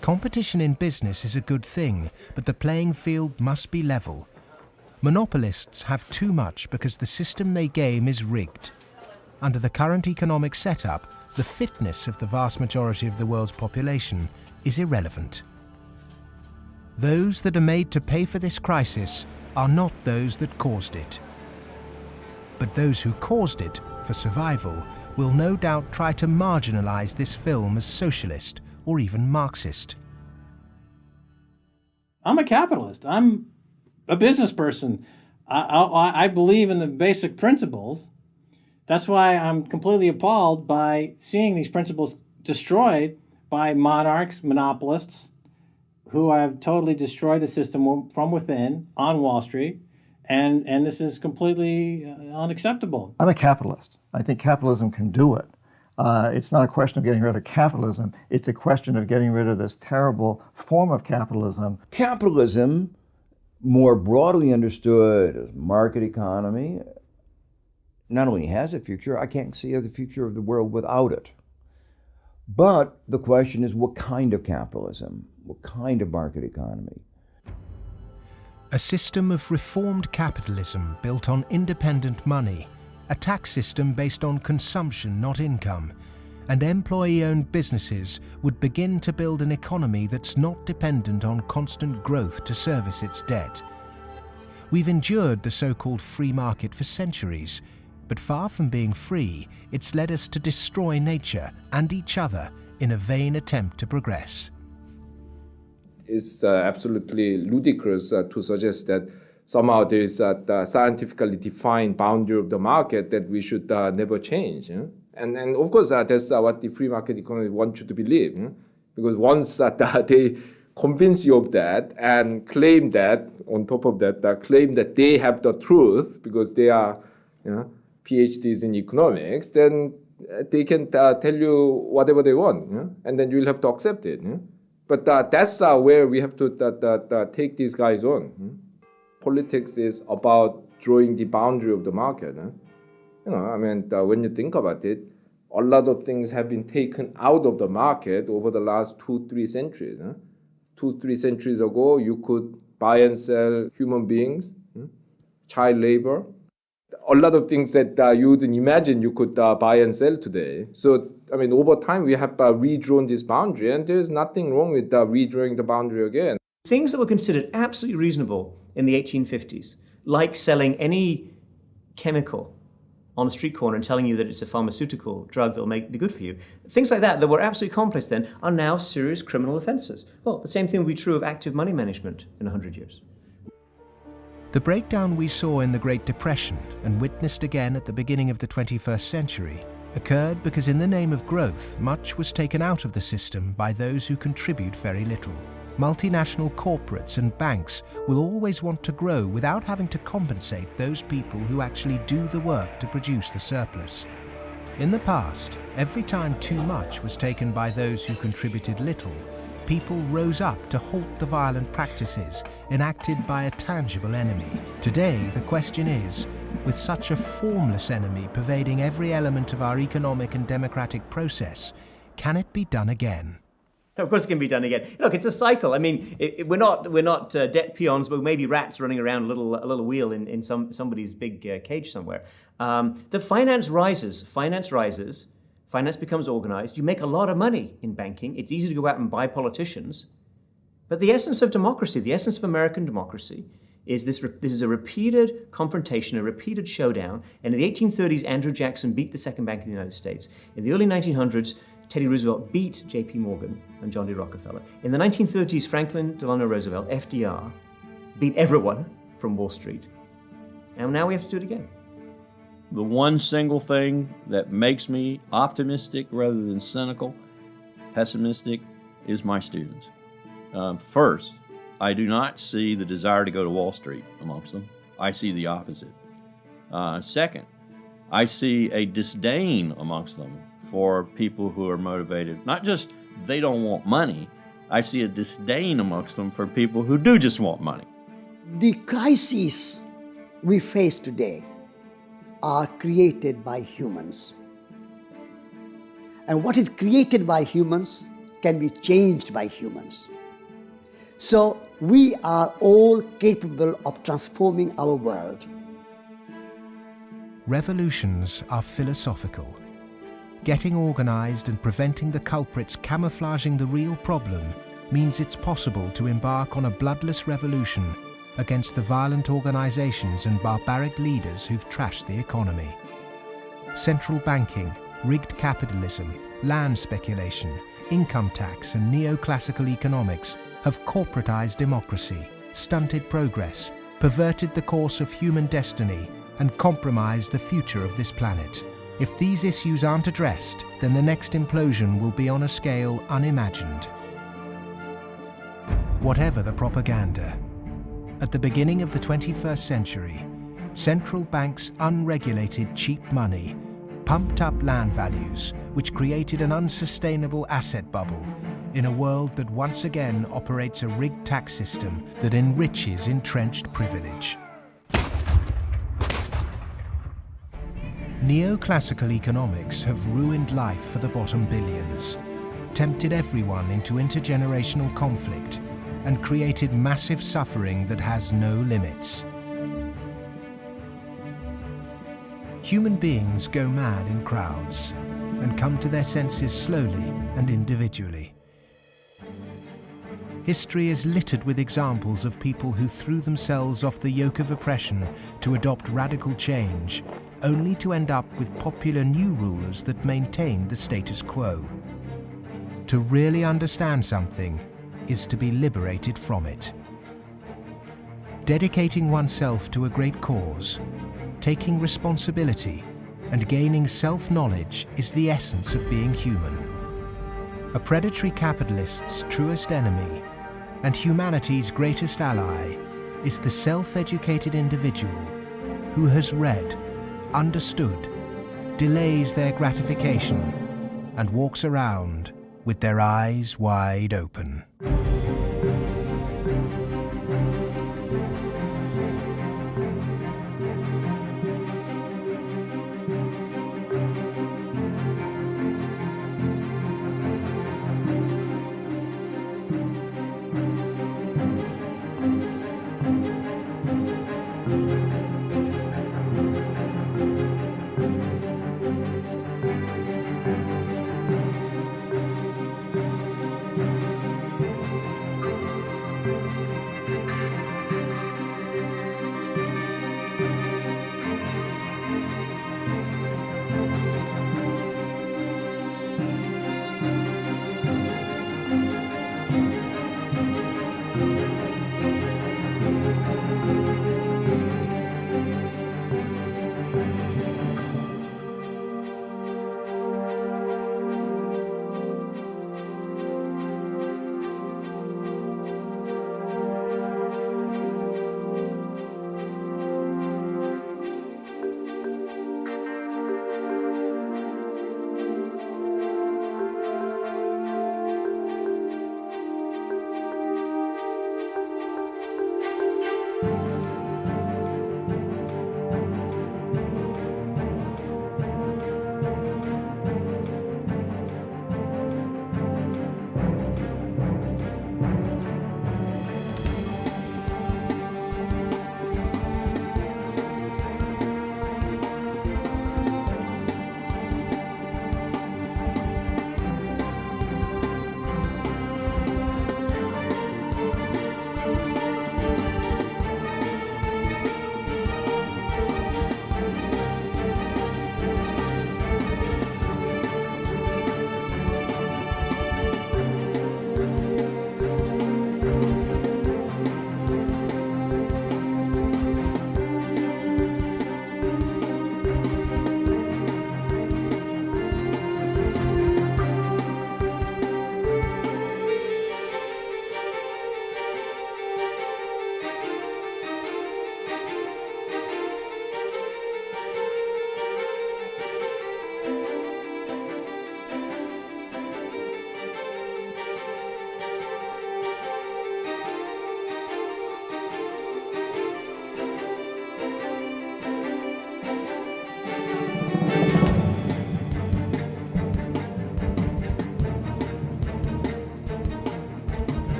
Competition in business is a good thing, but the playing field must be level. Monopolists have too much because the system they game is rigged. Under the current economic setup, the fitness of the vast majority of the world's population is irrelevant. Those that are made to pay for this crisis are not those that caused it. But those who caused it, for survival, will no doubt try to marginalize this film as socialist or even Marxist. I'm a capitalist. I'm a business person. I believe in the basic principles. That's why I'm completely appalled by seeing these principles destroyed by monarchs, monopolists, who have totally destroyed the system from within on Wall Street. And this is completely unacceptable. I'm a capitalist. I think capitalism can do it. It's not a question of getting rid of capitalism. It's a question of getting rid of this terrible form of capitalism. Capitalism, more broadly understood as market economy, not only has a future, I can't see the future of the world without it. But the question is, what kind of capitalism? What kind of market economy? A system of reformed capitalism built on independent money, a tax system based on consumption, not income, and employee-owned businesses would begin to build an economy that's not dependent on constant growth to service its debt. We've endured the so-called free market for centuries, but far from being free, it's led us to destroy nature and each other in a vain attempt to progress. It's absolutely ludicrous to suggest that somehow there is a scientifically defined boundary of the market that we should never change. And of course, that's what the free market economy wants you to believe. Because once they convince you of that and claim that, on top of that, claim that they have the truth because they are PhDs in economics, then they can tell you whatever they want, and then you'll have to accept it. But that's where we have to take these guys on. Politics is about drawing the boundary of the market. When you think about it, a lot of things have been taken out of the market over the last 2-3 centuries. 2-3 centuries ago, you could buy and sell human beings, child labor, a lot of things that you wouldn't imagine you could buy and sell today. So, over time, we have redrawn this boundary, and there is nothing wrong with redrawing the boundary again. Things that were considered absolutely reasonable in the 1850s, like selling any chemical on a street corner and telling you that it's a pharmaceutical drug that will be good for you, things like that were absolutely commonplace then, are now serious criminal offences. Well, the same thing will be true of active money management in 100 years. The breakdown we saw in the Great Depression and witnessed again at the beginning of the 21st century occurred because in the name of growth, much was taken out of the system by those who contribute very little. Multinational corporates and banks will always want to grow without having to compensate those people who actually do the work to produce the surplus. In the past, every time too much was taken by those who contributed little, people rose up to halt the violent practices enacted by a tangible enemy. Today, the question is, with such a formless enemy pervading every element of our economic and democratic process, can it be done again? Of course it can be done again. Look, it's a cycle. We're not debt peons, but maybe rats running around a little wheel in somebody's big cage somewhere. The finance rises. Finance becomes organized. You make a lot of money in banking. It's easy to go out and buy politicians. But the essence of democracy, the essence of American democracy, is this is a repeated confrontation, a repeated showdown. And in the 1830s, Andrew Jackson beat the second bank in the United States. In the early 1900s, Teddy Roosevelt beat J.P. Morgan and John D. Rockefeller. In the 1930s, Franklin Delano Roosevelt, FDR, beat everyone from Wall Street. And now we have to do it again. the one single thing that makes me optimistic rather than cynical, pessimistic, is my students. First, I do not see the desire to go to Wall Street amongst them. I see the opposite. Second, I see a disdain amongst them for people who are motivated. Not just they don't want money, I see a disdain amongst them for people who do just want money. The crises we face today are created by humans. And what is created by humans can be changed by humans. So we are all capable of transforming our world. Revolutions are philosophical. Getting organized and preventing the culprits camouflaging the real problem means it's possible to embark on a bloodless revolution against the violent organizations and barbaric leaders who've trashed the economy. Central banking, rigged capitalism, land speculation, income tax and neoclassical economics have corporatized democracy, stunted progress, perverted the course of human destiny and compromised the future of this planet. If these issues aren't addressed, then the next implosion will be on a scale unimagined. Whatever the propaganda, at the beginning of the 21st century, central banks' unregulated cheap money pumped up land values, which created an unsustainable asset bubble in a world that once again operates a rigged tax system that enriches entrenched privilege. Neoclassical economics have ruined life for the bottom billions, tempted everyone into intergenerational conflict, and created massive suffering that has no limits. Human beings go mad in crowds and come to their senses slowly and individually. History is littered with examples of people who threw themselves off the yoke of oppression to adopt radical change, only to end up with popular new rulers that maintained the status quo. To really understand something is to be liberated from it. Dedicating oneself to a great cause, taking responsibility, and gaining self-knowledge is the essence of being human. A predatory capitalist's truest enemy and humanity's greatest ally is the self-educated individual who has read, understood, delays their gratification, and walks around with their eyes wide open.